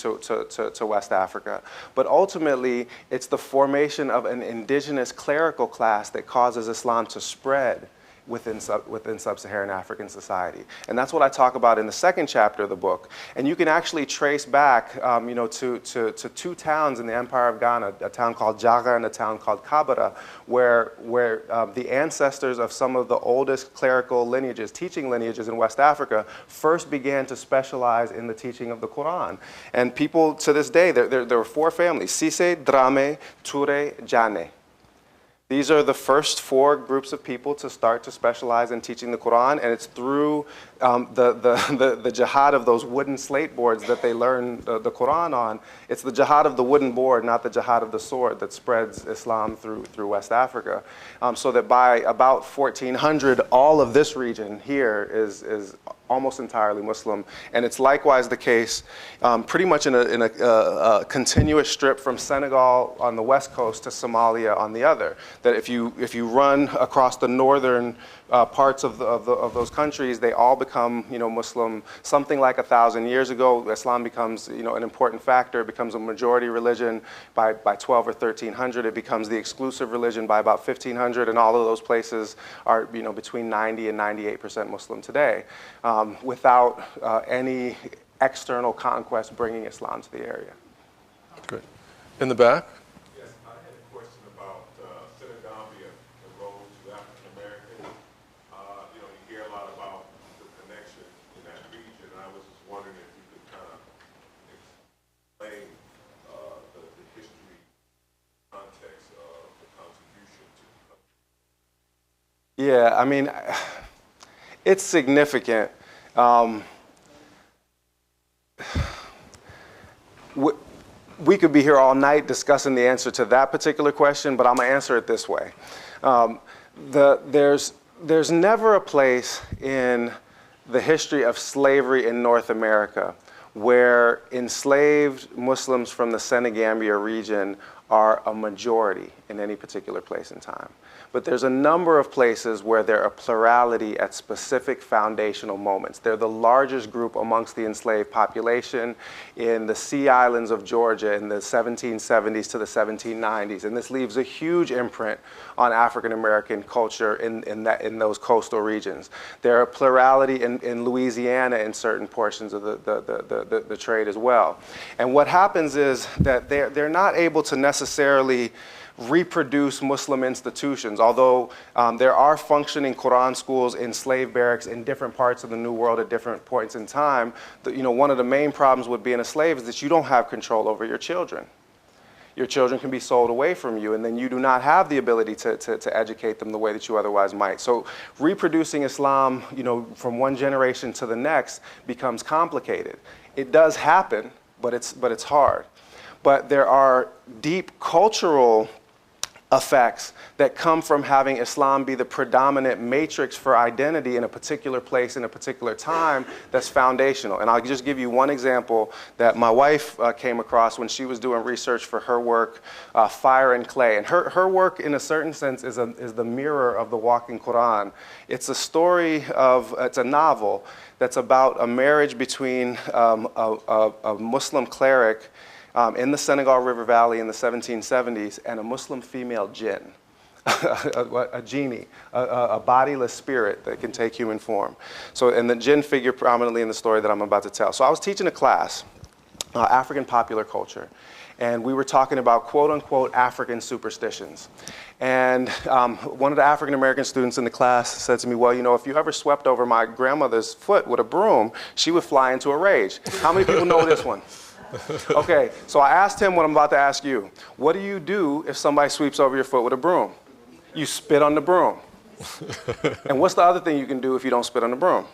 West Africa, but ultimately it's the formation of an indigenous clerical class that causes Islam to spread within sub-Saharan African society. And that's what I talk about in the second chapter of the book. And you can actually trace back to two towns in the Empire of Ghana, a town called Jaga and a town called Kabara, where the ancestors of some of the oldest clerical lineages, teaching lineages in West Africa, first began to specialize in the teaching of the Quran. And people to this day, there were four families: Sise, Drame, Ture, Jane. These are the first four groups of people to start to specialize in teaching the Quran, and it's through the jihad of those wooden slate boards that they learn the Quran on. It's the jihad of the wooden board, not the jihad of the sword, that spreads Islam through West Africa. So that by about 1400, all of this region here is almost entirely Muslim, and it's likewise the case pretty much in a continuous strip from Senegal on the west coast to Somalia on the other. That if you run across the northern parts of those countries, they all become Muslim. Something like 1,000 years ago, Islam becomes an important factor. It becomes a majority religion by 12 or 1300. It becomes the exclusive religion by about 1500, and all of those places are between 90 and 98% Muslim today, without any external conquest bringing Islam to the area. Great. In the back? Yes, I had a question about Senegambia, the role to African Americans. You hear a lot about the connection in that region. I was just wondering if you could kind of explain the history, context of the contribution to the country. Yeah, I mean, it's significant. We could be here all night discussing the answer to that particular question, but I'm going to answer it this way. There's never a place in the history of slavery in North America where enslaved Muslims from the Senegambia region are a majority in any particular place in time. But there's a number of places where there are plurality at specific foundational moments. They're the largest group amongst the enslaved population in the Sea Islands of Georgia in the 1770s to the 1790s. And this leaves a huge imprint on African American culture in those coastal regions. There are plurality in Louisiana in certain portions of the trade as well. And what happens is that they're not able to necessarily reproduce Muslim institutions, although there are functioning Quran schools in slave barracks in different parts of the New World at different points in time. One of the main problems with being a slave is that you don't have control over your children. Your children can be sold away from you, and then you do not have the ability to educate them the way that you otherwise might. So reproducing Islam, from one generation to the next becomes complicated. It does happen, but it's hard. But there are deep cultural effects that come from having Islam be the predominant matrix for identity in a particular place in a particular time that's foundational. And I'll just give you one example that my wife came across when she was doing research for her work, Fire and Clay. And her work, in a certain sense, is the mirror of the Walking Quran. It's a story it's a novel that's about a marriage between a Muslim cleric in the Senegal River Valley in the 1770s, and a Muslim female jinn, a genie, a bodiless spirit that can take human form. And the jinn figure prominently in the story that I'm about to tell. So I was teaching a class, African popular culture, and we were talking about quote-unquote African superstitions. And one of the African American students in the class said to me, well, if you ever swept over my grandmother's foot with a broom, she would fly into a rage. How many people know this one? Okay, so I asked him what I'm about to ask you. What do you do if somebody sweeps over your foot with a broom? You spit on the broom. And what's the other thing you can do if you don't spit on the broom?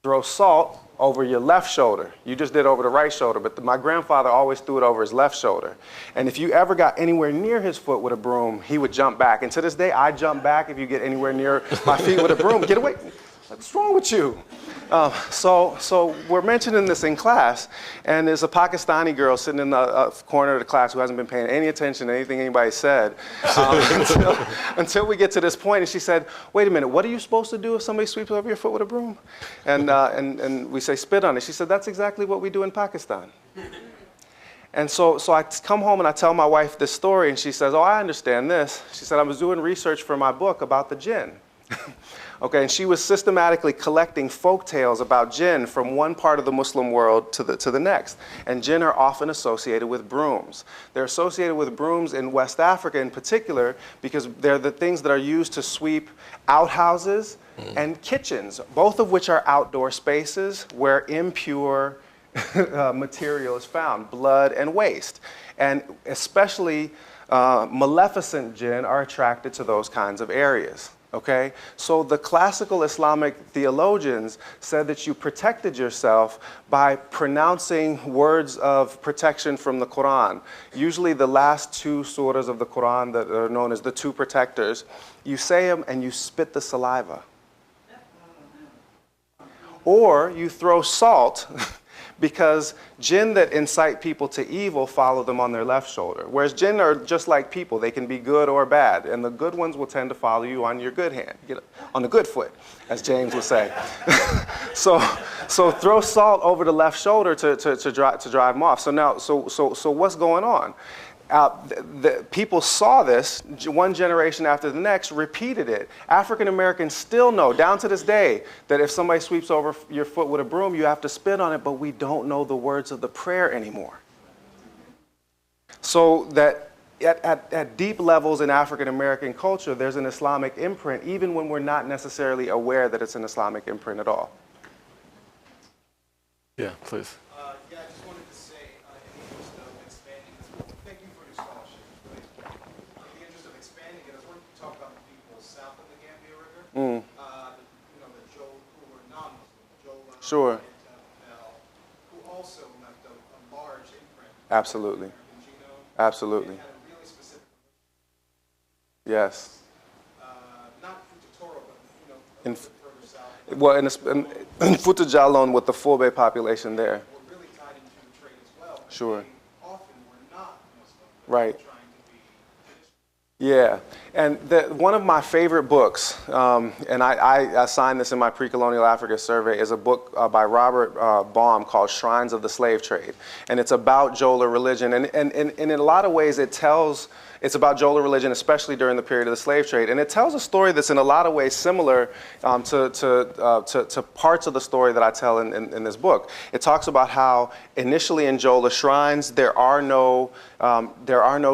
Throw salt over your left shoulder. You just did over the right shoulder, but my grandfather always threw it over his left shoulder. And if you ever got anywhere near his foot with a broom, he would jump back. And to this day, I jump back if you get anywhere near my feet with a broom. Get away. What's wrong with you? So we're mentioning this in class, and there's a Pakistani girl sitting in the corner of the class who hasn't been paying any attention to anything anybody said until we get to this point, and she said, wait a minute, what are you supposed to do if somebody sweeps over your foot with a broom? And we say, spit on it. She said, that's exactly what we do in Pakistan. And so I come home and I tell my wife this story, and she says, oh, I understand this. She said, I was doing research for my book about the jinn. Okay, and she was systematically collecting folk tales about jinn from one part of the Muslim world to the next. And jinn are often associated with brooms. They're associated with brooms in West Africa in particular because they're the things that are used to sweep outhouses and kitchens, both of which are outdoor spaces where impure material is found, blood and waste. And especially maleficent jinn are attracted to those kinds of areas. Okay, so the classical Islamic theologians said that you protected yourself by pronouncing words of protection from the Quran. Usually the last two surahs of the Quran that are known as the two protectors, you say them and you spit the saliva. Or you throw salt because jinn that incite people to evil follow them on their left shoulder. Whereas jinn are just like people. They can be good or bad. And the good ones will tend to follow you on your good hand, on the good foot, as James would say. So throw salt over the left shoulder to drive them off. So now, so what's going on? The people saw this, one generation after the next, repeated it. African Americans still know, down to this day, that if somebody sweeps over your foot with a broom, you have to spit on it, but we don't know the words of the prayer anymore. So that at deep levels in African American culture, there's an Islamic imprint, even when we're not necessarily aware that it's an Islamic imprint at all. Yeah, please. Yeah, I just wanted to say, in the interest of expanding this book, thank you for your scholarship. Really. In the interest of expanding it, I was wanting to talk about the people south of the Gambia River. The Joe who were non-Muslim, Joe Sure. and who also left a large imprint. Absolutely. On the American genome. Absolutely. And had a really specific. Yes. Not Fututoro, but a In- little bit further south. Well, in Fouta Djallon with the Fulbe population there. Were really tied into the trade as well. But Sure. they often were not Muslim. But Right. Trying to be traditional. Yeah, and one of my favorite books, and I assigned this in my pre-colonial Africa survey, is a book by Robert Baum called Shrines of the Slave Trade. And it's about Jola religion. And in a lot of ways it's about Jola religion, especially during the period of the slave trade. And it tells a story that's in a lot of ways similar to parts of the story that I tell in this book. It talks about how initially in Jola shrines, there are no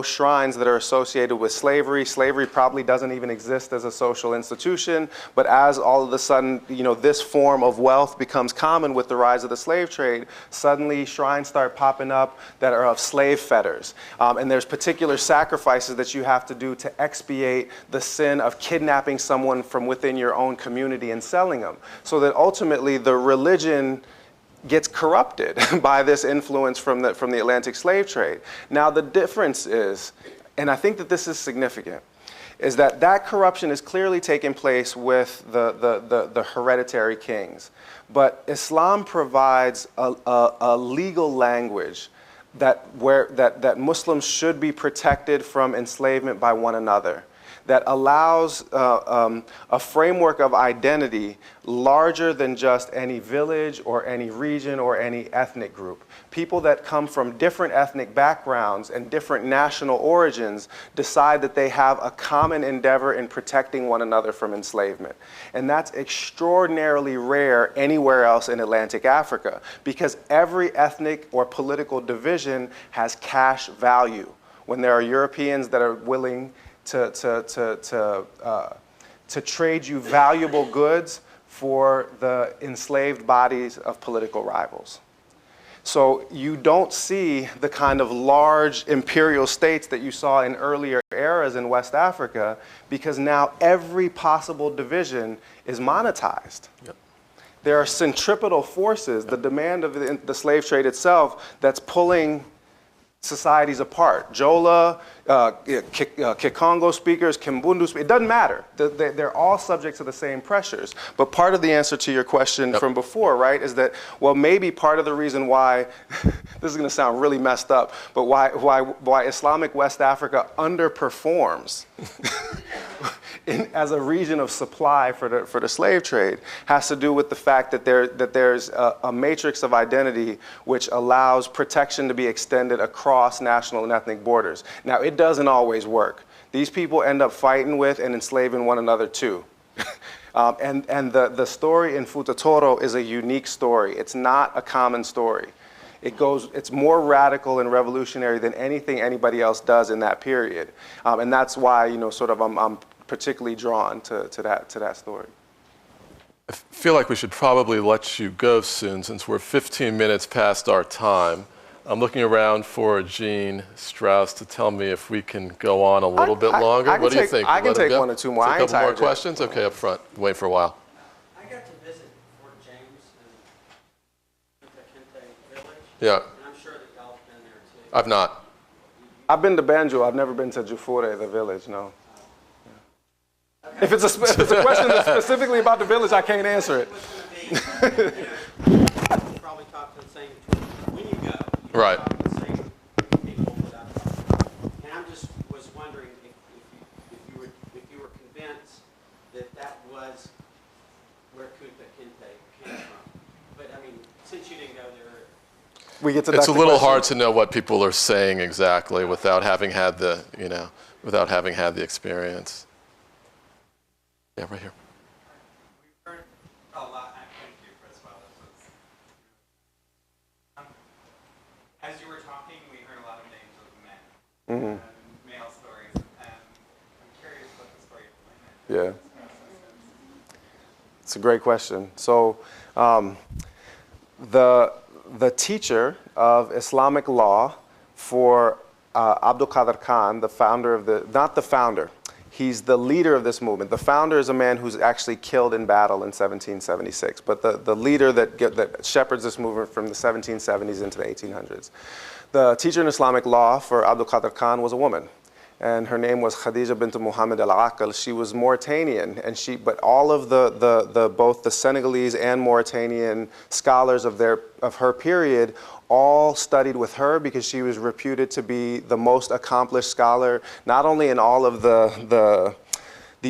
shrines that are associated with slavery. Slavery probably doesn't even exist as a social institution. But as all of a sudden, this form of wealth becomes common with the rise of the slave trade, suddenly shrines start popping up that are of slave fetters. And there's particular sacrifices that you have to do to expiate the sin of kidnapping someone from within your own community and selling them. So that ultimately the religion gets corrupted by this influence from the Atlantic slave trade. Now the difference is, and I think that this is significant, is that corruption is clearly taking place with the hereditary kings. But Islam provides a legal language that Muslims should be protected from enslavement by one another, that allows a framework of identity larger than just any village or any region or any ethnic group. People that come from different ethnic backgrounds and different national origins decide that they have a common endeavor in protecting one another from enslavement. And that's extraordinarily rare anywhere else in Atlantic Africa, because every ethnic or political division has cash value. When there are Europeans that are willing to trade you valuable goods for the enslaved bodies of political rivals. So you don't see the kind of large imperial states that you saw in earlier eras in West Africa, because now every possible division is monetized. Yep. There are centripetal forces, the demand of the slave trade itself, that's pulling societies apart. Jola, Kikongo speakers, Kimbundu speakers, it doesn't matter. They're all subject to the same pressures. But part of the answer to your question from before, right, is that, well, maybe part of the reason why, this is going to sound really messed up, but why Islamic West Africa underperforms as a region of supply for the slave trade has to do with the fact that there's a matrix of identity which allows protection to be extended across national and ethnic borders. Now, it doesn't always work. These people end up fighting with and enslaving one another too. And the story in Futa Toro is a unique story. It's not a common story. It's more radical and revolutionary than anything anybody else does in that period. And that's why, I'm particularly drawn to that story. I feel like we should probably let you go soon since we're 15 minutes past our time. I'm looking around for Gene Strauss to tell me if we can go on a little bit longer. What do you think? I can take one or two more. A couple more questions? Okay, up front. Wait for a while. I got to visit Fort James and Kente Village. Yeah. And I'm sure that y'all have been there too. I've not. I've been to Banjul. I've never been to Jufure, the village, no. If it's a question that's specifically about the village, I can't answer it. Probably talk to the same, when you go, Right. talk to the same people that and I just was wondering if you were convinced that was where Kunta Kinte came from. But I mean, since you didn't go there, It's a little hard to know what people are saying exactly without having had the, experience. Yeah, right here. We've heard a lot. Thank you, Chris. Wow, as you were talking, we heard a lot of names of men, male stories, and I'm curious what the story of women. Yeah. It's a great question. So the teacher of Islamic law for Abdul Qadir Khan, the founder of not the founder, he's the leader of this movement. The founder is a man who's actually killed in battle in 1776, but the leader that shepherds this movement from the 1770s into the 1800s. The teacher in Islamic law for Abdul Qadir Khan was a woman, and her name was Khadija bint Muhammad al-Aqil. She was Mauritanian, but all of both the Senegalese and Mauritanian scholars of her period all studied with her because she was reputed to be the most accomplished scholar, not only in all of the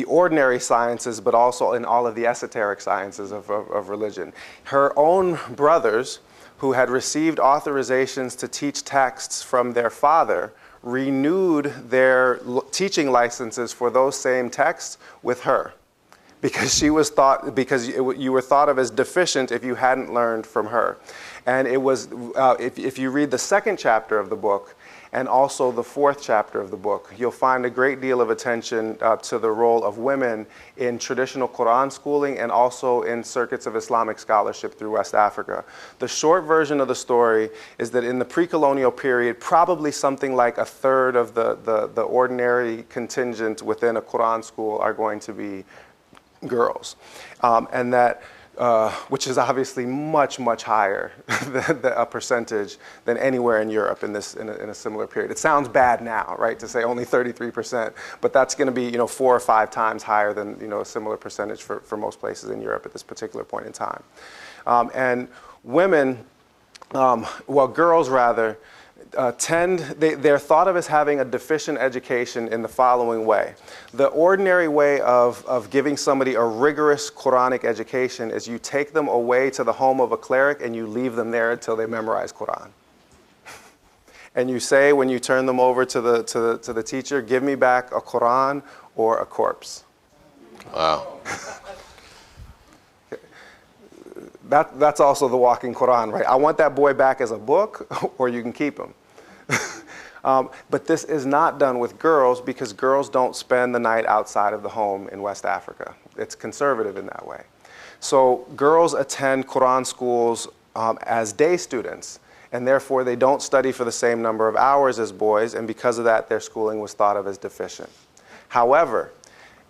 ordinary sciences, but also in all of the esoteric sciences of religion. Her own brothers, who had received authorizations to teach texts from their father, renewed their teaching licenses for those same texts with her, because you were thought of as deficient if you hadn't learned from her. And it was, if you read the second chapter of the book and also the fourth chapter of the book, you'll find a great deal of attention to the role of women in traditional Quran schooling and also in circuits of Islamic scholarship through West Africa. The short version of the story is that in the pre-colonial period, probably something like a third of the ordinary contingent within a Quran school are going to be girls. And that which is obviously much, much higher than a percentage than anywhere in Europe in a similar period. It sounds bad now, right, to say only 33%, but that's going to be 4 or 5 times higher than a similar percentage for most places in Europe at this particular point in time. And women, girls rather, they're thought of as having a deficient education in the following way. The ordinary way of giving somebody a rigorous Quranic education is you take them away to the home of a cleric and you leave them there until they memorize Quran. And you say, when you turn them over to the teacher, give me back a Quran or a corpse. Wow. That's also the walking Quran, right? I want that boy back as a book, or you can keep him. But this is not done with girls because girls don't spend the night outside of the home in West Africa. It's conservative in that way. So girls attend Quran schools as day students, and therefore they don't study for the same number of hours as boys, and because of that, their schooling was thought of as deficient. However,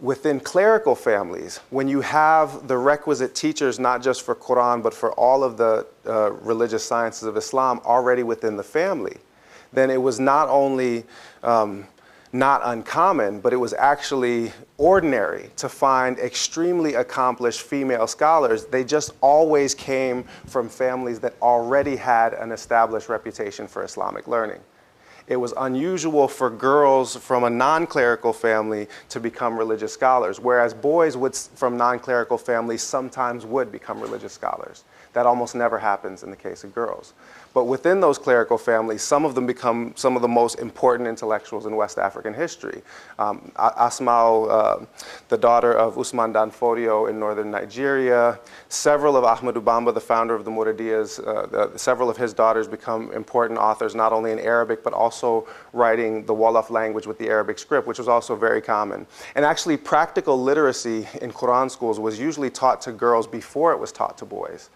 within clerical families, when you have the requisite teachers, not just for Quran, but for all of the religious sciences of Islam already within the family, then it was not only not uncommon, but it was actually ordinary to find extremely accomplished female scholars. They just always came from families that already had an established reputation for Islamic learning. it was unusual for girls from a non-clerical family to become religious scholars, whereas boys from non-clerical families sometimes would become religious scholars. That almost never happens in the case of girls. But within those clerical families, some of them become some of the most important intellectuals in West African history. Asma'u, the daughter of Usman Dan Fodio in northern Nigeria, several of Ahmadu Bamba, the founder of the Muridiyas, several of his daughters become important authors, not only in Arabic, but also writing the Wolof language with the Arabic script, which was also very common. And actually, practical literacy in Quran schools was usually taught to girls before it was taught to boys.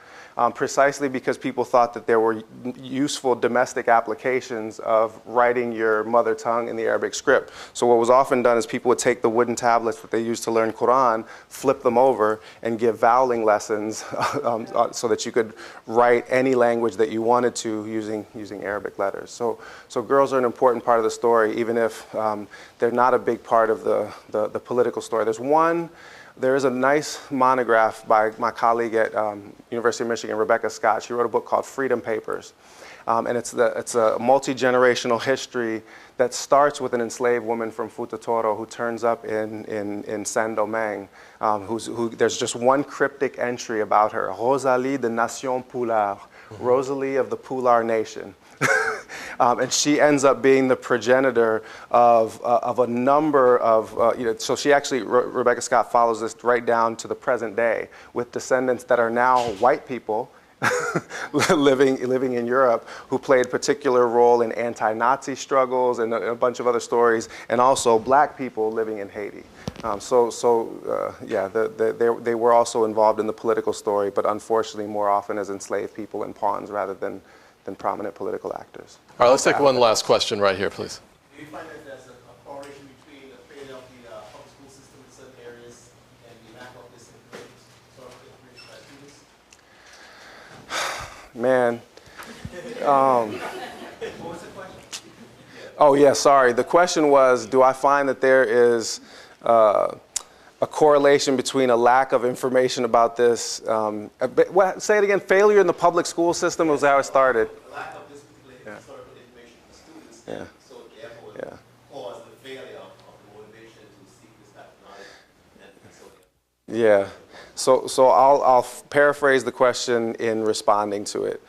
Precisely because people thought that there were useful domestic applications of writing your mother tongue in the Arabic script. So what was often done is people would take the wooden tablets that they used to learn Quran, flip them over, and give voweling lessons so that you could write any language that you wanted to using Arabic letters. So girls are an important part of the story, even if they're not a big part of the political story. There is a nice monograph by my colleague at University of Michigan, Rebecca Scott. She wrote a book called Freedom Papers. And it's a multi-generational history that starts with an enslaved woman from Futa Toro who turns up in Saint-Domingue. There's just one cryptic entry about her, Rosalie de Nation Poulard, Rosalie of the Poulard Nation. And she ends up being the progenitor of a number of, so she actually, Rebecca Scott follows this right down to the present day with descendants that are now white people living in Europe who played a particular role in anti-Nazi struggles and a bunch of other stories, and also black people living in Haiti. They were also involved in the political story, but unfortunately more often as enslaved people and pawns rather than prominent political actors. All right, let's take one last question right here, please. Do you find that there's a correlation between the failure of the public school system in certain areas and the lack of this sort of information by students? Man. What was the question? Oh, yeah, sorry. The question was, do I find that there is a correlation between a lack of information about this? Say it again. Failure in the public school system was how it started. A lack of this particular historical information for students. Yeah. So therefore, Yeah. cause the failure of the motivation to seek this type of knowledge and so forth. Yeah. So I'll paraphrase the question in responding to it.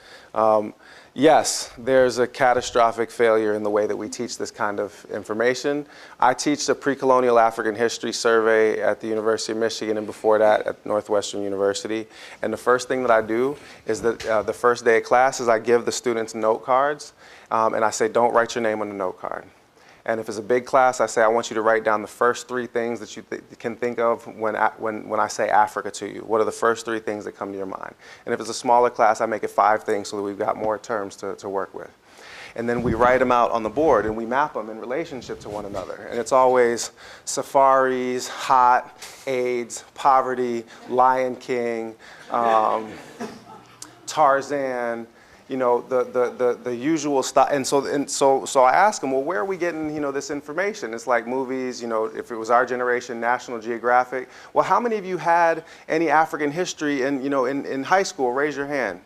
Yes, there's a catastrophic failure in the way that we teach this kind of information. I teach the pre-colonial African history survey at the University of Michigan, and before that at Northwestern University. And the first thing that I do is that the first day of class is I give the students note cards, and I say, don't write your name on the note card. And if it's a big class, I say, I want you to write down the first 3 things that you can think of when I say Africa to you. What are the first 3 things that come to your mind? And if it's a smaller class, I make it 5 things so that we've got more terms to work with. And then we write them out on the board and we map them in relationship to one another. And it's always safaris, hot, AIDS, poverty, Lion King, Tarzan, the usual stuff. And so I ask them, well, where are we getting, this information? It's like movies, if it was our generation, National Geographic. Well, how many of you had any African history in high school? Raise your hand.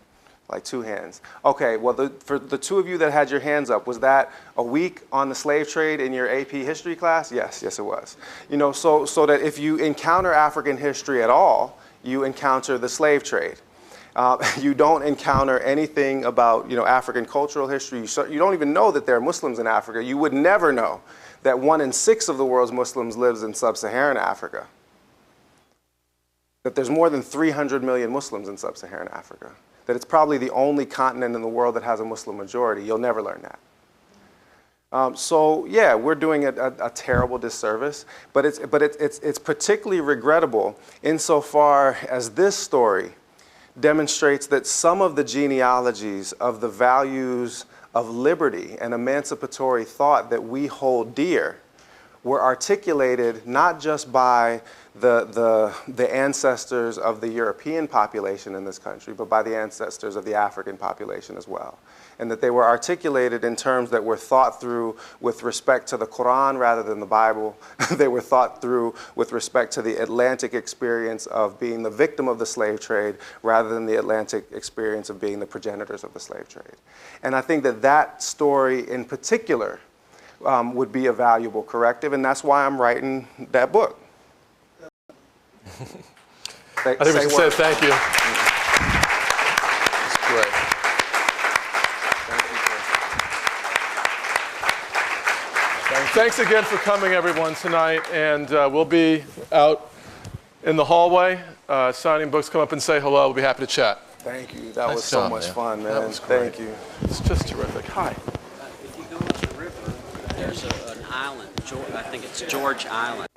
Like 2 hands. Okay, well, for the 2 of you that had your hands up, was that a week on the slave trade in your AP history class? Yes, it was. So that if you encounter African history at all, you encounter the slave trade. You don't encounter anything about African cultural history. You don't even know that there are Muslims in Africa. You would never know that 1 in 6 of the world's Muslims lives in sub-Saharan Africa. That there's more than 300 million Muslims in sub-Saharan Africa. That it's probably the only continent in the world that has a Muslim majority. You'll never learn that. We're doing a terrible disservice, but it's particularly regrettable insofar as this story demonstrates that some of the genealogies of the values of liberty and emancipatory thought that we hold dear were articulated not just by the ancestors of the European population in this country, but by the ancestors of the African population as well. And that they were articulated in terms that were thought through with respect to the Quran rather than the Bible. They were thought through with respect to the Atlantic experience of being the victim of the slave trade rather than the Atlantic experience of being the progenitors of the slave trade. And I think that that story in particular would be a valuable corrective, and that's why I'm writing that book. I think we should say thank you. It's great. Thanks again for coming, everyone, tonight. And we'll be out in the hallway signing books. Come up and say hello. We'll be happy to chat. Thank you. That Nice was so job, much man. fun, man. That was great. Thank you. It's just terrific. Hi. If you go up the river, there's an island, I think it's George Island.